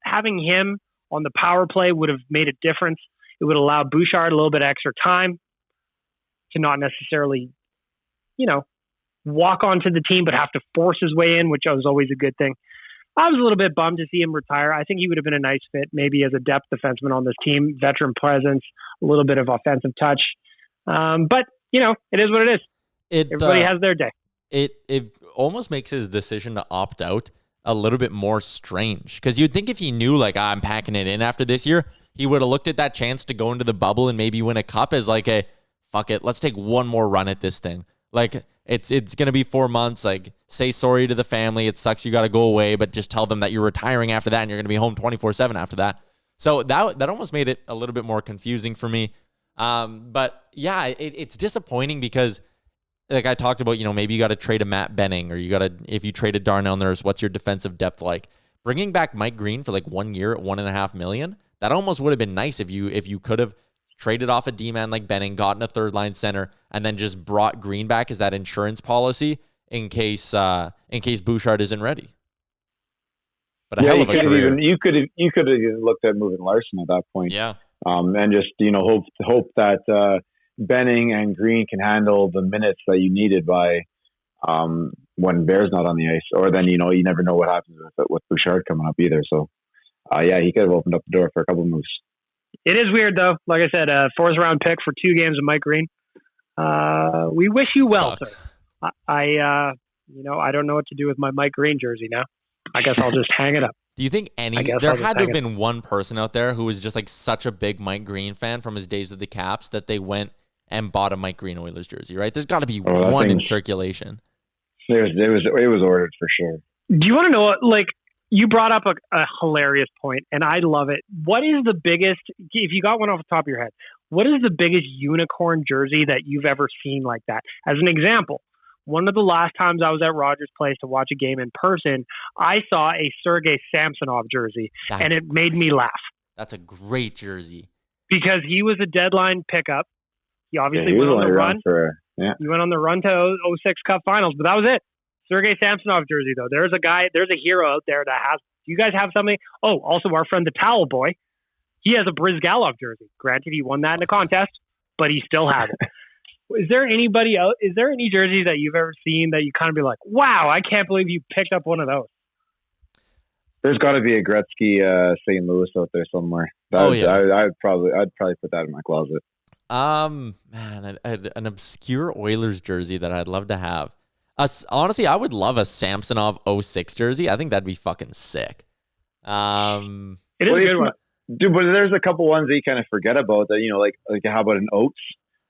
having him on the power play would have made a difference. It would allow Bouchard a little bit extra time to not necessarily, walk onto the team, but have to force his way in, which was always a good thing. I was a little bit bummed to see him retire. I think he would have been a nice fit, maybe as a depth defenseman on this team, veteran presence, a little bit of offensive touch. But, it is what it is. Everybody has their day. It almost makes his decision to opt out a little bit more strange, because you'd think if he knew, I'm packing it in after this year, he would have looked at that chance to go into the bubble and maybe win a cup as fuck it, let's take one more run at this thing. It's going to be 4 months. Say sorry to the family. It sucks you got to go away, but just tell them that you're retiring after that and you're going to be home 24/7 after that. So that almost made it a little bit more confusing for me. But yeah, it's disappointing because, I talked about, maybe you got to trade a Matt Benning, or if you traded Darnell Nurse, what's your defensive depth like? Bringing back Mike Green for 1 year at $1.5 million, that almost would have been nice if you could have traded off a D-man like Benning, gotten a 3rd-line center, and then just brought Green back as that insurance policy in case Bouchard isn't ready. But a hell of a career. You could have even looked at moving Larson at that point. Yeah. And just hope that Benning and Green can handle the minutes that you needed by when Bear's not on the ice, or then you never know what happens with Bouchard coming up either. So he could have opened up the door for a couple of moves. It is weird, though. Like I said, a 4th-round pick for 2 games of Mike Green. We wish you well, Sucks. sir. I don't know what to do with my Mike Green jersey now. I guess I'll just hang it up. Do you think there had to have been one person out there who was just such a big Mike Green fan from his days with the Caps that they went and bought a Mike Green Oilers jersey, right? There's got to be one in circulation. It was ordered for sure. Do you want to know what, You brought up a hilarious point, and I love it. What is the biggest, if you got one off the top of your head, what is the biggest unicorn jersey that you've ever seen like that? As an example, one of the last times I was at Rogers Place to watch a game in person, I saw a Sergei Samsonov jersey, and it made me laugh. That's a great jersey. Because he was a deadline pickup. He obviously went on the run. He went on the run to 06 Cup Finals, but that was it. Sergei Samsonov jersey, though. There's a hero out there that has. Do you guys have something? Oh, also our friend the Towel Boy. He has a Brizgalov jersey. Granted, he won that in a contest, but he still has it. Is there anybody else? Is there any jerseys that you've ever seen that you kind of be like, wow, I can't believe you picked up one of those? There's got to be a Gretzky St. Louis out there somewhere. I'd probably put that in my closet. Man, an obscure Oilers jersey that I'd love to have. Honestly, I would love a Samsonov 06 jersey. I think that'd be fucking sick. It is a good one. Dude, but there's a couple ones that you kind of forget about that, like how about an Oates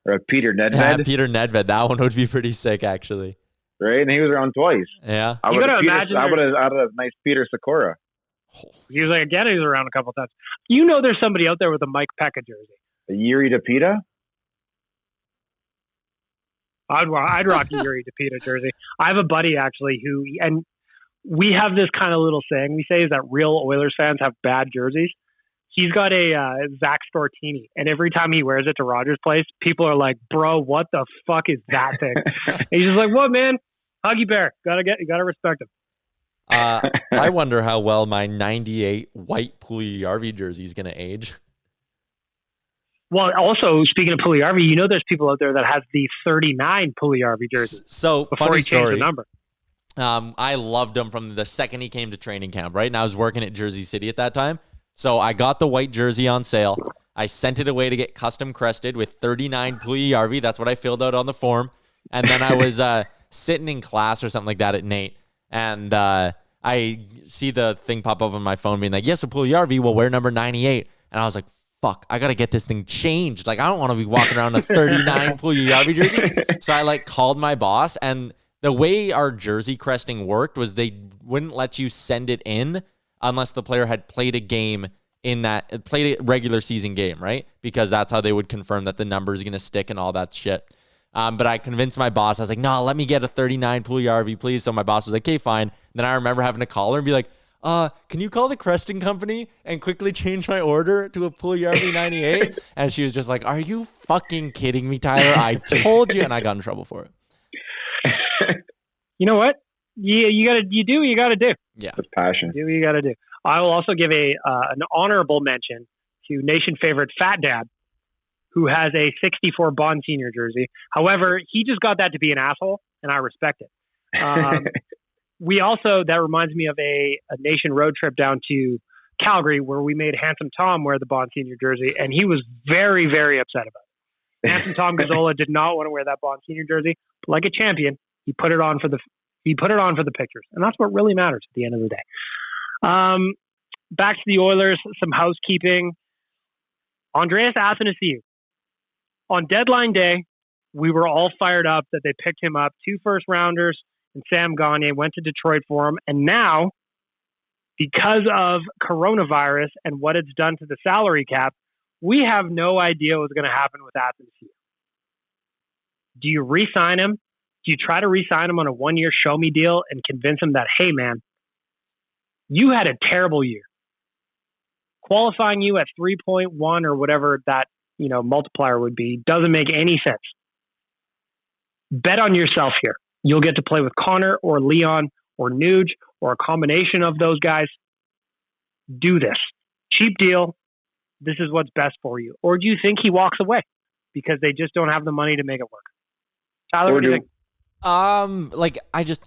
or a Peter Nedved? Yeah, Peter Nedved. That one would be pretty sick, actually. Right? And he was around twice. Yeah. I would have added a nice Peter Sikora. He was around a couple times. There's somebody out there with a Mike Pekka jersey. A Yuri DePita? I'd rock a Yuri DePita jersey. I have a buddy actually and we have this kind of little saying we say is that real Oilers fans have bad jerseys. He's got a Zach Stortini, and every time he wears it to Rogers Place, people are like, "Bro, what the fuck is that thing?" And he's just like, "What, man? Huggy Bear, gotta respect him." I wonder how well my '98 white Puljujarvi jersey is gonna age. Well, also speaking of Puljujarvi, there's people out there that has the 39 Puljujarvi jersey. So before funny he story. changed the number. I loved him from the second he came to training camp. Right, and I was working at Jersey City at that time. So I got the white jersey on sale. I sent it away to get custom crested with 39 Puljujarvi. That's what I filled out on the form. And then I was sitting in class or something like that at Nate. And I see the thing pop up on my phone being like, yes, a Puljujarvi will wear number 98. And I was like, fuck, I got to get this thing changed. Like, I don't want to be walking around a 39 Puljujarvi jersey. So I called my boss. And the way our jersey cresting worked was they wouldn't let you send it in unless the player had played a game played a regular season game, right? Because that's how they would confirm that the number is going to stick and all that shit. But I convinced my boss. I was like, no, let me get a 39 Puljujarvi, please. So my boss was like, okay, fine. Then I remember having to call her and be like, can you call the cresting company and quickly change my order to a Puljujarvi 98? And she was just like, are you fucking kidding me, Tyler? I told you. And I got in trouble for it. You know what? You do what you got to do. Yeah. With passion. Do what you got to do. I will also give an honorable mention to nation favorite Fat Dad, who has a 64 Bond Senior jersey. However, he just got that to be an asshole, and I respect it. That reminds me of a nation road trip down to Calgary where we made Handsome Tom wear the Bond Senior jersey, and he was very, very upset about it. Handsome Tom Gazzola did not want to wear that Bond Senior jersey, but like a champion, he put it on for the pictures, and that's what really matters at the end of the day. Back to the Oilers, some housekeeping. Andreas Athanasiou. On deadline day, we were all fired up that they picked him up. 2 first-rounders and Sam Gagner went to Detroit for him. And now, because of coronavirus and what it's done to the salary cap, we have no idea what's going to happen with Athanasiou. Do you re-sign him? Do you try to re-sign him on a 1-year show-me deal and convince him that, hey, man, you had a terrible year. Qualifying you at 3.1 or whatever that multiplier would be doesn't make any sense. Bet on yourself here. You'll get to play with Connor or Leon or Nuge or a combination of those guys. Do this. Cheap deal. This is what's best for you. Or do you think he walks away because they just don't have the money to make it work? Tyler, what do you think?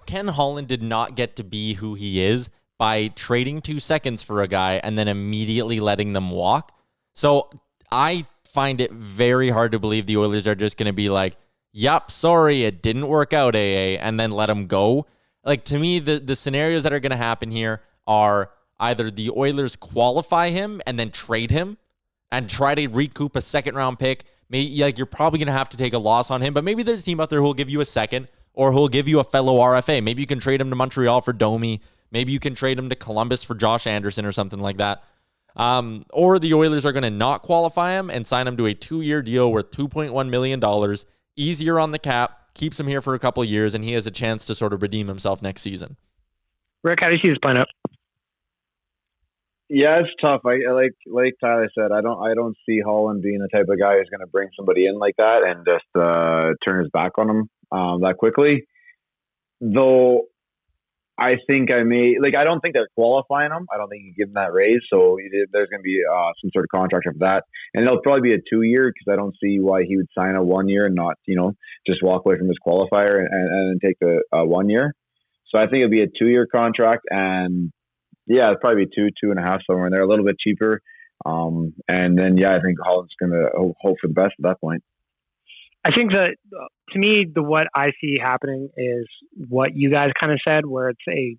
Ken Holland did not get to be who he is by trading 2 seconds for a guy and then immediately letting them walk. So I find it very hard to believe the Oilers are just going to be like, yep, sorry, it didn't work out, AA, and then let him go. Like, to me, the scenarios that are going to happen here are either the Oilers qualify him and then trade him and try to recoup a second-round pick. Maybe, you're probably going to have to take a loss on him, but maybe there's a team out there who will give you a second or who'll give you a fellow RFA. Maybe you can trade him to Montreal for Domi. Maybe you can trade him to Columbus for Josh Anderson or something like that. Or the Oilers are going to not qualify him and sign him to a 2-year deal worth $2.1 million, easier on the cap, keeps him here for a couple of years, and he has a chance to sort of redeem himself next season. Rick, how do you see this playing out? Yeah, it's tough. I like Tyler said, I don't see Holland being the type of guy who's going to bring somebody in like that and just turn his back on him that quickly. Though I think I don't think they're qualifying him. I don't think you give him that raise. So there's going to be some sort of contract for that, and it'll probably be a 2-year because I don't see why he would sign a 1 year and not just walk away from his qualifier and take the 1 year. So I think it'll be a 2-year contract, and yeah, it'll probably be 2.5 somewhere in there, a little bit cheaper. And then, I think Holland's going to hope for the best at that point. I think that, to me, what I see happening is what you guys kind of said, where it's a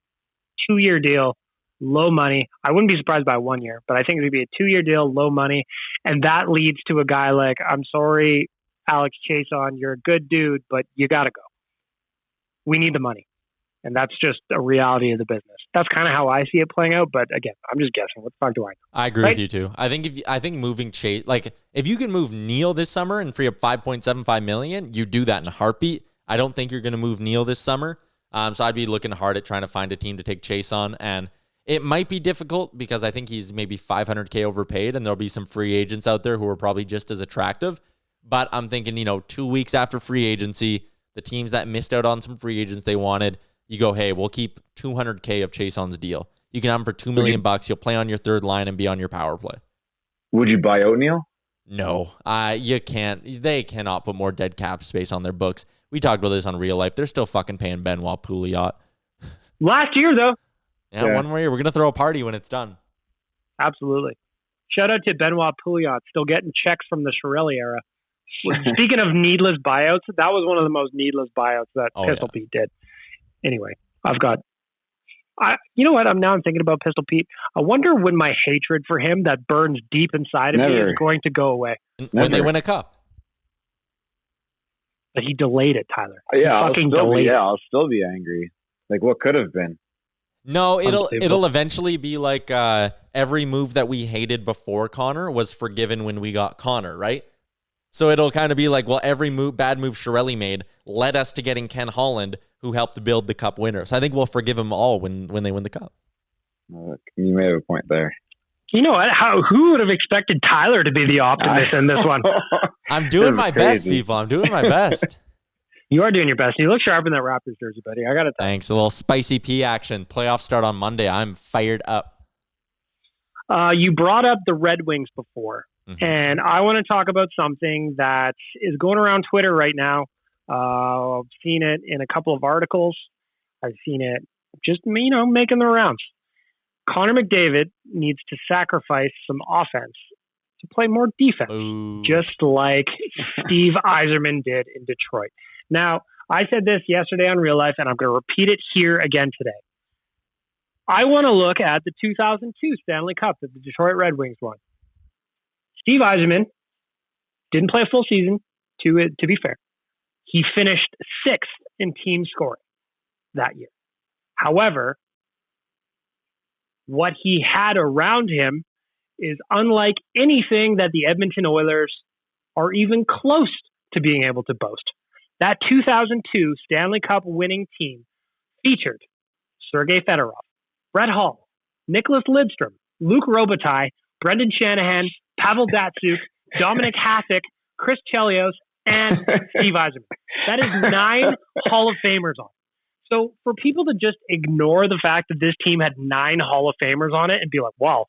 2-year deal, low money. I wouldn't be surprised by 1 year, but I think it would be a 2-year deal, low money. And that leads to a guy like, I'm sorry, Alex Chason, you're a good dude, but you got to go. We need the money. And that's just a reality of the business. That's kind of how I see it playing out. But again, I'm just guessing. What the fuck do I know? I agree with you too. I think moving Chase, like if you can move Neil this summer and free up $5.75 million, you do that in a heartbeat. I don't think you're going to move Neil this summer. So I'd be looking hard at trying to find a team to take Chase on. And it might be difficult because I think he's maybe $500K overpaid and there'll be some free agents out there who are probably just as attractive. But I'm thinking, 2 weeks after free agency, the teams that missed out on some free agents they wanted, you go, hey, we'll keep $200K of Chason's deal. You can have him for $2 million. You'll play on your third line and be on your power play. Would you buy out Neil? No, you can't. They cannot put more dead cap space on their books. We talked about this on Real Life. They're still fucking paying Benoit Pouliot. Last year, though. Yeah, one more year. We're going to throw a party when it's done. Absolutely. Shout out to Benoit Pouliot, still getting checks from the Chiarelli era. Speaking of needless buyouts, that was one of the most needless buyouts that Pistol Pete did. Anyway, you know what? I'm thinking about Pistol Pete. I wonder when my hatred for him that burns deep inside of me is going to go away. When they win a cup. But he delayed it, Tyler. Yeah, I'll still be angry. Like, what could have been? No, it'll eventually be like every move that we hated before Connor was forgiven when we got Connor, right? So it'll kind of be like, well, every bad move Chiarelli made led us to getting Ken Holland, who helped build the cup winner. So I think we'll forgive them all when they win the cup. You may have a point there. You know what? Who would have expected Tyler to be the optimist in this one? I'm doing my best, people. I'm doing my best. You are doing your best. You look sharp in that Raptors jersey, buddy. I got to tell you. Thanks. A little spicy P action. Playoffs start on Monday. I'm fired up. You brought up the Red Wings before. Mm-hmm. And I want to talk about something that is going around Twitter right now. I've seen it in a couple of articles. I've seen it just, making the rounds. Connor McDavid needs to sacrifice some offense to play more defense, just like Steve Yzerman did in Detroit. Now, I said this yesterday on Real Life, and I'm going to repeat it here again today. I want to look at the 2002 Stanley Cup that the Detroit Red Wings won. Steve Yzerman didn't play a full season, to be fair. He finished 6th in team scoring that year. However, what he had around him is unlike anything that the Edmonton Oilers are even close to being able to boast. That 2002 Stanley Cup winning team featured Sergei Fedorov, Brett Hull, Nicholas Lidstrom, Luke Robitaille, Brendan Shanahan, Pavel Datsyuk, Dominic Hasek, Chris Chelios, and Steve Yzerman. That is 9 Hall of Famers on. So for people to just ignore the fact that this team had 9 Hall of Famers on it and be like, wow,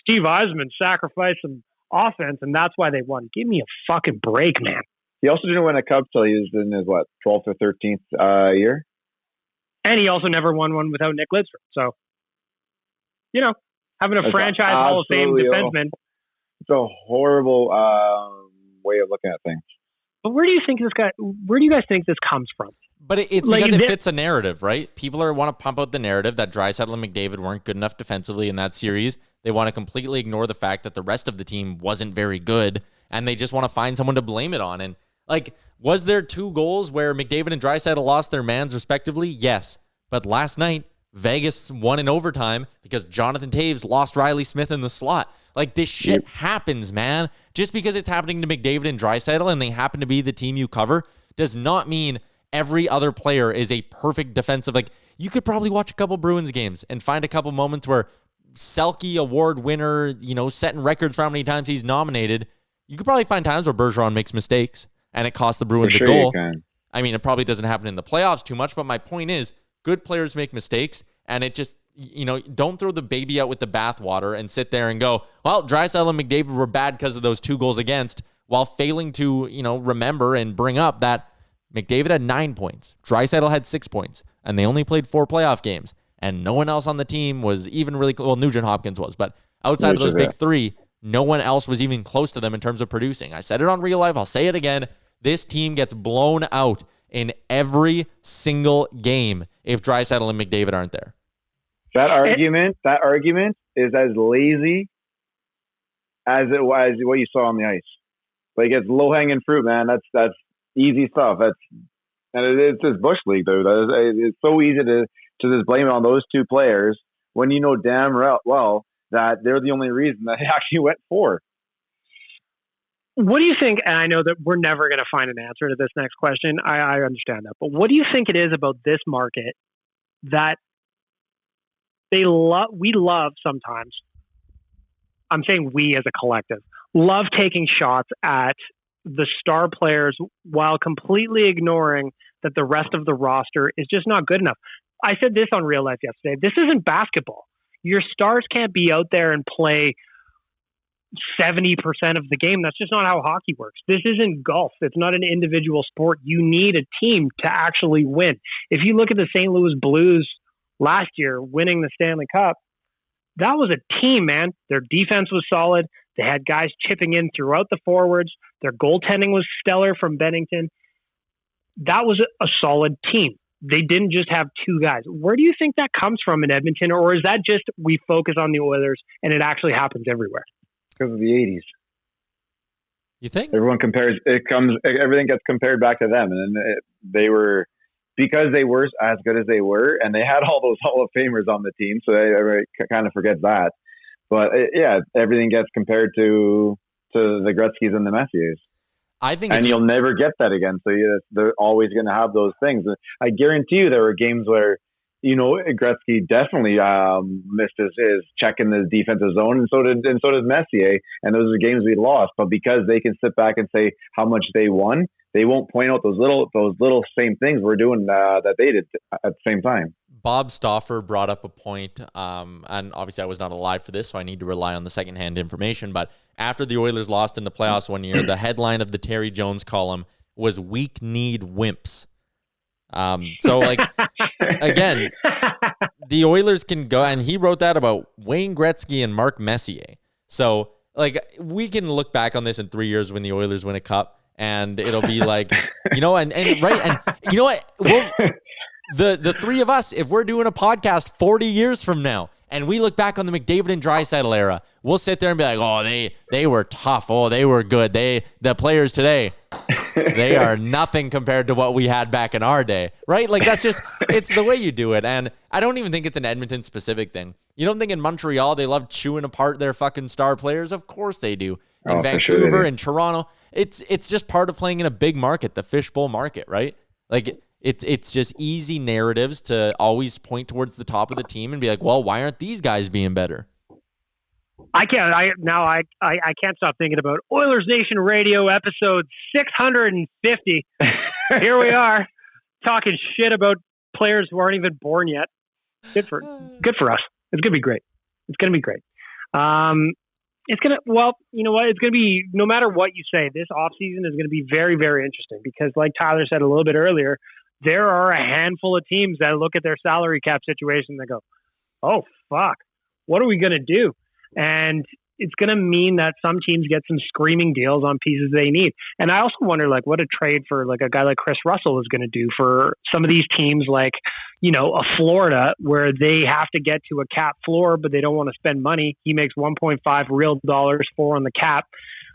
Steve Yzerman sacrificed some offense and that's why they won. Give me a fucking break, man. He also didn't win a cup till he was in his, 12th or 13th year? And he also never won one without Nick Lidstrom. So, having a franchise Hall of Fame defenseman. It's a horrible way of looking at things. But where do you guys think this comes from? But it's because it fits a narrative, right? People want to pump out the narrative that Draisaitl and McDavid weren't good enough defensively in that series. They want to completely ignore the fact that the rest of the team wasn't very good, and they just want to find someone to blame it on. And was there 2 goals where McDavid and Draisaitl lost their mans respectively? Yes. But last night, Vegas won in overtime because Jonathan Taves lost Riley Smith in the slot. Like, this shit happens, man. Just because it's happening to McDavid and Draisaitl and they happen to be the team you cover does not mean every other player is a perfect defensive. Like, you could probably watch a couple Bruins games and find a couple moments where Selke award winner, setting records for how many times he's nominated. You could probably find times where Bergeron makes mistakes and it costs the Bruins a goal. I mean, it probably doesn't happen in the playoffs too much, but my point is good players make mistakes, and it just, don't throw the baby out with the bathwater and sit there and go, well, Draisaitl and McDavid were bad because of those 2 goals against, while failing to, remember and bring up that McDavid had 9 points. Draisaitl had 6 points, and they only played 4 playoff games, and no one else on the team was even really, well, Nugent Hopkins was, but outside of those big 3, no one else was even close to them in terms of producing. I said it on Real Life. I'll say it again. This team gets blown out in every single game if Draisaitl and McDavid aren't there. That argument is as lazy as it was what you saw on the ice. Like, it's low hanging fruit, man. That's easy stuff. It's this Bush League, dude. It's so easy to just blame it on those 2 players when you know damn well that they're the only reason that they actually went 4. What do you think? And I know that we're never going to find an answer to this next question. I understand that. But what do you think it is about this market that we love sometimes? I'm saying we as a collective love taking shots at the star players while completely ignoring that the rest of the roster is just not good enough. I said this on Real Life yesterday. This isn't basketball. Your stars can't be out there and play 70% of the game. That's just not how hockey works. This isn't golf. It's not an individual sport. You need a team to actually win. If you look at the St. Louis Blues last year winning the Stanley Cup, that was a team, man. Their defense was solid. They had guys chipping in throughout the forwards. Their goaltending was stellar from Bennington. That was a solid team. They didn't just have 2 guys. Where do you think that comes from in Edmonton? Or is that just we focus on the Oilers and it actually happens everywhere? Because of the 80s. You think? Everything gets compared back to them. And because they were as good as they were, and they had all those Hall of Famers on the team, so everybody kind of forgets that. But everything gets compared to the Gretzkys and the Messiers. And you'll never get that again. So they're always going to have those things. I guarantee you there were games where, Gretzky definitely missed his check in the defensive zone, and so did Messier. And those are games we lost. But because they can sit back and say how much they won, they won't point out those little same things we're doing that they did at the same time. Bob Stauffer brought up a point, and obviously I was not alive for this, so I need to rely on the secondhand information. But after the Oilers lost in the playoffs one year, the headline of the Terry Jones column was "Weak-kneed Wimps." So, like, again, the Oilers can go, and he wrote that about Wayne Gretzky and Mark Messier. So, like, we can look back on this in 3 years when the Oilers win a cup, and it'll be like, and right, and you know what? The 3 of us, if we're doing a podcast 40 years from now, and we look back on the McDavid and Draisaitl era, we'll sit there and be like, oh, they were tough. Oh, they were good. The players today, they are nothing compared to what we had back in our day, right? Like, that's just, it's the way you do it. And I don't even think it's an Edmonton specific thing. You don't think in Montreal they love chewing apart their fucking star players? Of course they do. In Vancouver and Toronto, it's just part of playing in a big market, the fishbowl market, right? Like, it's just easy narratives to always point towards the top of the team and be like, well, why aren't these guys being better? I can't stop thinking about Oilers Nation Radio episode 650. Here we are talking shit about players who aren't even born yet. Good for us. It's gonna be great. It's gonna be great. It's gonna, you know what? It's gonna be, no matter what you say, this offseason is gonna be very, very interesting because, like Tyler said a little bit earlier, there are a handful of teams that look at their salary cap situation and they go, oh, fuck, what are we going to do? And it's going to mean that some teams get some screaming deals on pieces they need. And I also wonder, like, what a trade for, like, a guy like Chris Russell is going to do for some of these teams, like, a Florida, where they have to get to a cap floor, but they don't want to spend money. He makes 1.5 real dollars for on the cap.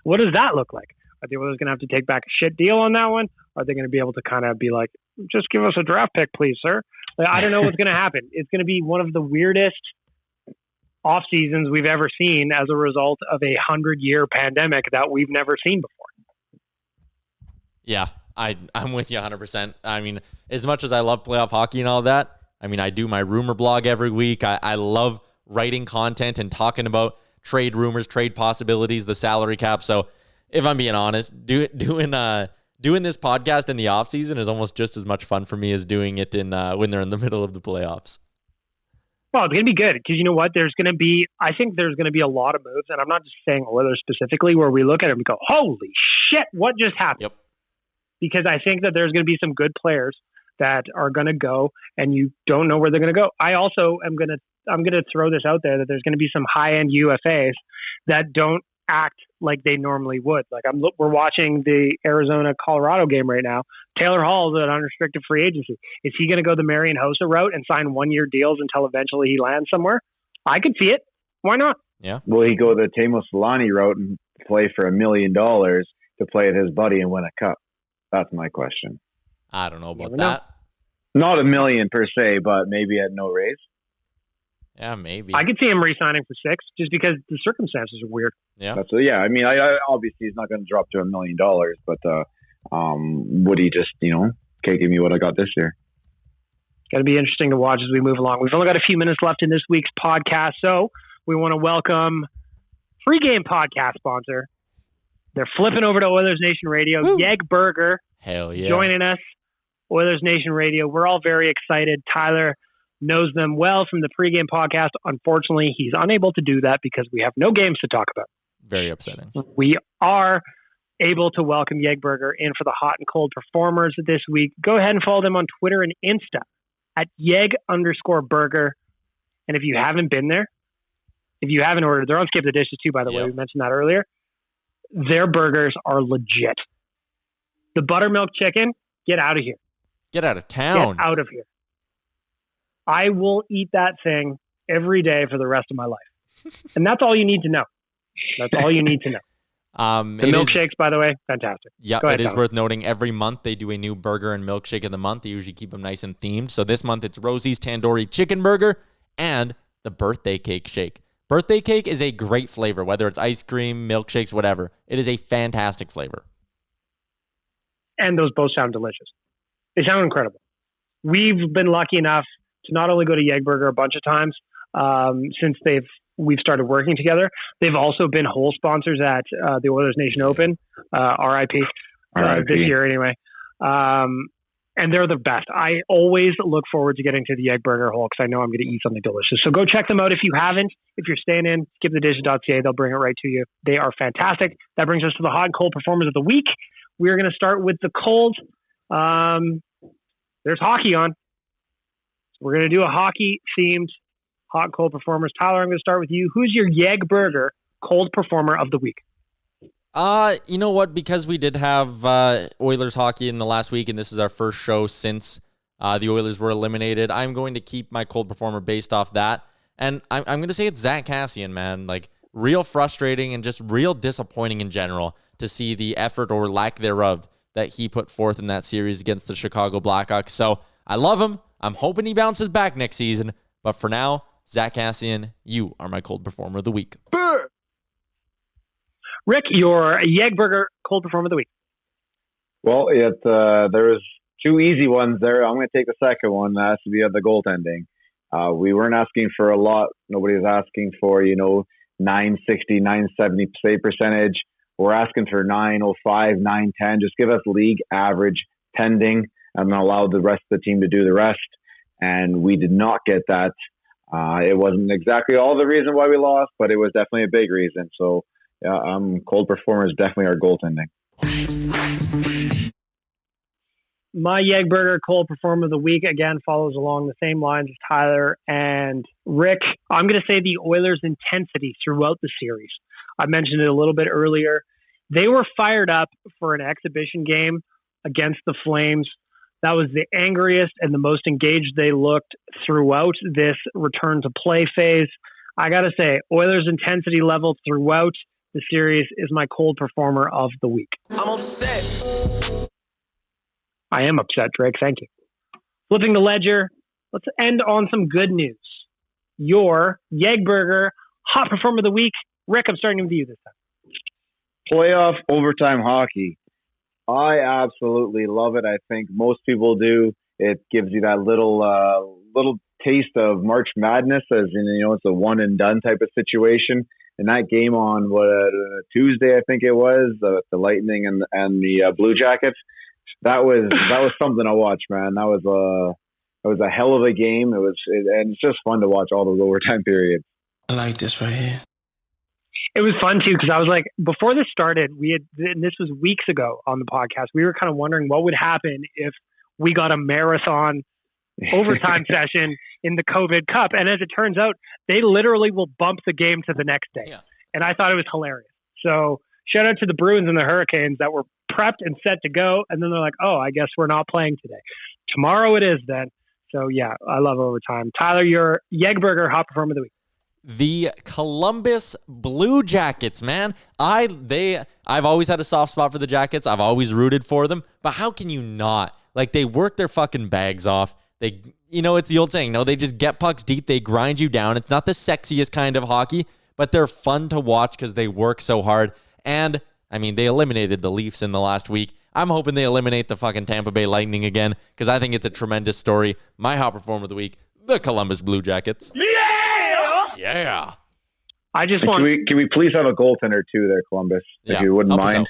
What does that look like? Are the Oilers going to have to take back a shit deal on that one? Are they going to be able to kind of be like, just give us a draft pick, please, sir? Like, I don't know what's going to happen. It's going to be one of the weirdest off seasons we've ever seen as a result of a 100-year pandemic that we've never seen before. Yeah, I'm with you 100%. I mean, as much as I love playoff hockey and all that, I mean, I do my rumor blog every week. I love writing content and talking about trade rumors, trade possibilities, the salary cap. So if I'm being honest, doing this podcast in the offseason is almost just as much fun for me as doing it in when they're in the middle of the playoffs. Well, it's going to be good because you know what? I think there's going to be a lot of moves, and I'm not just saying Oilers specifically, where we look at it and we go, holy shit, what just happened? Yep. Because I think that there's going to be some good players that are going to go, and you don't know where they're going to go. I also I'm going to throw this out there that there's going to be some high-end UFAs that don't act like they normally would. Like we're watching the Arizona-Colorado game right now. Taylor Hall is an unrestricted free agency. Is he going to go the Marian Hossa route and sign one-year deals until eventually he lands somewhere? I could see it. Why not? Yeah. Will he go the Teemu Selanne route and play for $1 million to play with his buddy and win a cup? That's my question. I don't know about that. Not $1 million per se, but maybe at no raise. Yeah, maybe. I could see him re-signing for $6 just because the circumstances are weird. Yeah. I mean, I obviously he's not going to drop to $1 million, but would he just, okay, give me what I got this year? It's going to be interesting to watch as we move along. We've only got a few minutes left in this week's podcast, so we want to welcome Free Game podcast sponsor. They're flipping over to Oilers Nation Radio. Woo. Yeg Burger. Hell yeah. Joining us. Oilers Nation Radio. We're all very excited. Tyler knows them well from the pregame podcast. Unfortunately, he's unable to do that because we have no games to talk about. Very upsetting. We are able to welcome Yegburger in for the hot and cold performers this week. Go ahead and follow them on Twitter and Insta at Yeg_burger. And if you haven't been there, if you haven't ordered, they're on Skip the Dishes too, by the way. We mentioned that earlier. Their burgers are legit. The buttermilk chicken, get out of here. Get out of town. Get out of here. I will eat that thing every day for the rest of my life. And that's all you need to know. That's all you need to know. The milkshakes, by the way, fantastic. Yeah, it is worth noting every month they do a new burger and milkshake of the month. They usually keep them nice and themed. So this month it's Rosie's Tandoori Chicken Burger and the birthday cake shake. Birthday cake is a great flavor, whether it's ice cream, milkshakes, whatever. It is a fantastic flavor. And those both sound delicious. They sound incredible. We've been lucky enough to not only go to Yegburger a bunch of times since we've started working together. They've also been whole sponsors at the Oilers Nation Open, RIP, this year anyway. And they're the best. I always look forward to getting to the Yegburger hole because I know I'm going to eat something delicious. So go check them out if you haven't. If you're staying in, skipthedishes.ca. They'll bring it right to you. They are fantastic. That brings us to the hot and cold performers of the week. We're going to start with the cold. There's hockey on. We're going to do a hockey-themed hot and cold performers. Tyler, I'm going to start with you. Who's your Yegburger cold performer of the week? You know what? Because we did have Oilers hockey in the last week, and this is our first show since the Oilers were eliminated, I'm going to keep my cold performer based off that. And I'm going to say it's Zach Kassian, man. Like, real frustrating and just real disappointing in general to see the effort or lack thereof that he put forth in that series against the Chicago Blackhawks. So I love him. I'm hoping he bounces back next season. But for now, Zach Kassian, you are my cold performer of the week. Rick, your Yegburger cold performer of the week. Well, there's two easy ones there. I'm going to take the second one. That has to be the goaltending. We weren't asking for a lot. Nobody was asking for, 960, 970 save percentage. We're asking for 905, 910. Just give us league average tending and allow the rest of the team to do the rest. And we did not get that. It wasn't exactly all the reason why we lost, but it was definitely a big reason. So, cold performer is definitely our goaltending. My Yegburger cold performer of the week, again, follows along the same lines as Tyler and Rick. I'm going to say the Oilers' intensity throughout the series. I mentioned it a little bit earlier. They were fired up for an exhibition game against the Flames. That was the angriest and the most engaged they looked throughout this return to play phase. I got to say, Oilers' intensity level throughout the series is my cold performer of the week. I'm upset. I am upset, Drake. Thank you. Flipping the ledger, let's end on some good news. Your Yegburger Hot Performer of the Week. Rick, I'm starting with you this time. Playoff overtime hockey. I absolutely love it. I think most people do. It gives you that little taste of March Madness, as in, it's a one and done type of situation. And that game on Tuesday, I think it was, the Lightning and the Blue Jackets. That was something to watch, man. That was a hell of a game. And it's just fun to watch all those overtime periods. I like this right here. It was fun too, because I was like, before this started, and this was weeks ago on the podcast, we were kind of wondering what would happen if we got a marathon overtime session in the COVID Cup. And as it turns out, they literally will bump the game to the next day. Yeah. And I thought it was hilarious. So shout out to the Bruins and the Hurricanes that were prepped and set to go. And then they're like, oh, I guess we're not playing today. Tomorrow it is then. So yeah, I love overtime. Tyler, your Yegburger Hot Performer of the Week. The Columbus Blue Jackets, man. I've always had a soft spot for the Jackets. I've always rooted for them. But how can you not? Like, they work their fucking bags off. It's the old saying, they just get pucks deep. They grind you down. It's not the sexiest kind of hockey, but they're fun to watch because they work so hard. And, they eliminated the Leafs in the last week. I'm hoping they eliminate the fucking Tampa Bay Lightning again because I think it's a tremendous story. My Hot Performer of the Week, the Columbus Blue Jackets. Yeah. I just want. Can we please have a goaltender too there, Columbus? If you wouldn't mind.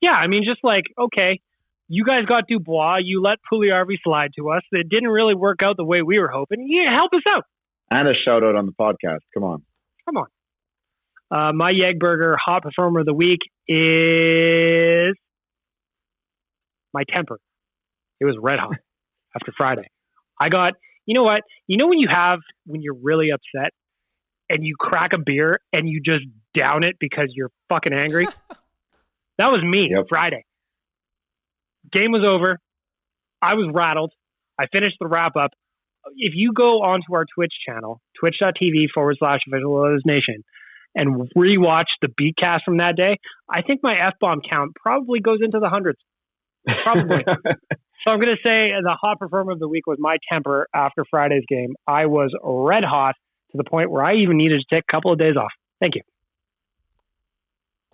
Yeah, just okay. You guys got Dubois. You let Puljujarvi slide to us. It didn't really work out the way we were hoping. Yeah, help us out. And a shout out on the podcast. Come on. My Yegburger Hot Performer of the Week is my temper. It was red hot after Friday. I got. You know what? When you're really upset and you crack a beer and you just down it because you're fucking angry? That was me Friday. Game was over. I was rattled. I finished the wrap up. If you go onto our Twitch channel, twitch.tv/official Oilers Nation, and rewatch the beatcast from that day, I think my F-bomb count probably goes into the hundreds. Probably. So I'm going to say the Hot Performer of the Week was my temper after Friday's game. I was red hot to the point where I even needed to take a couple of days off. Thank you.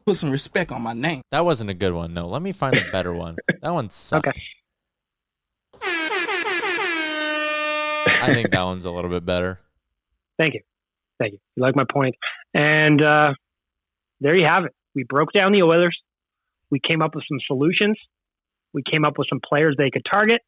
Put some respect on my name. That wasn't a good one. No, let me find a better one. That one sucked. Okay. I think that one's a little bit better. Thank you. You like my point. And there you have it. We broke down the Oilers. We came up with some solutions. We came up with some players they could target.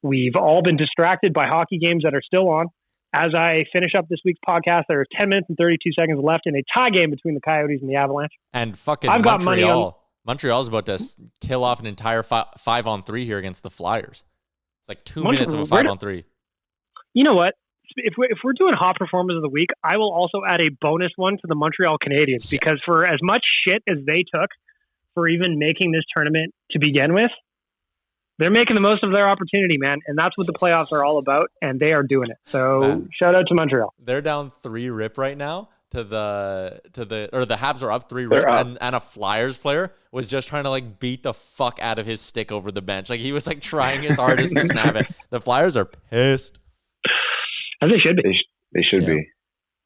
We've all been distracted by hockey games that are still on. As I finish up this week's podcast, there are 10 minutes and 32 seconds left in a tie game between the Coyotes and the Avalanche. And fucking I've Montreal. Montreal's about to kill off an entire 5-on-3 here against the Flyers. It's like 2 minutes of a 5-on-3. You know what? If we're doing Hot Performers of the Week, I will also add a bonus one to the Montreal Canadiens because for as much shit as they took for even making this tournament to begin with, they're making the most of their opportunity, man. And that's what the playoffs are all about, and they are doing it. So shout out to Montreal. They're down 3-rip right now to the Habs are up 3-rip, and a Flyers player was just trying to beat the fuck out of his stick over the bench. He was trying his hardest to snap it. The Flyers are pissed. As they should be. They should be.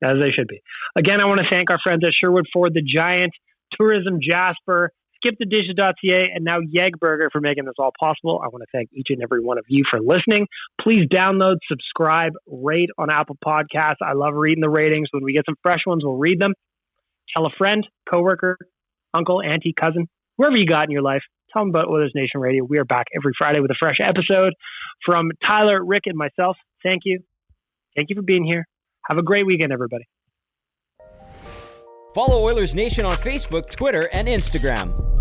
As they should be. Again, I want to thank our friends at Sherwood Ford, The Giant, Tourism Jasper, SkipTheDishes.ca, and now Yegburger for making this all possible. I want to thank each and every one of you for listening. Please download, subscribe, rate on Apple Podcasts. I love reading the ratings. When we get some fresh ones, we'll read them. Tell a friend, coworker, uncle, auntie, cousin, whoever you got in your life. Tell them about Oilers Nation Radio. We are back every Friday with a fresh episode. From Tyler, Rick, and myself, thank you. Thank you for being here. Have a great weekend, everybody. Follow Oilers Nation on Facebook, Twitter, and Instagram.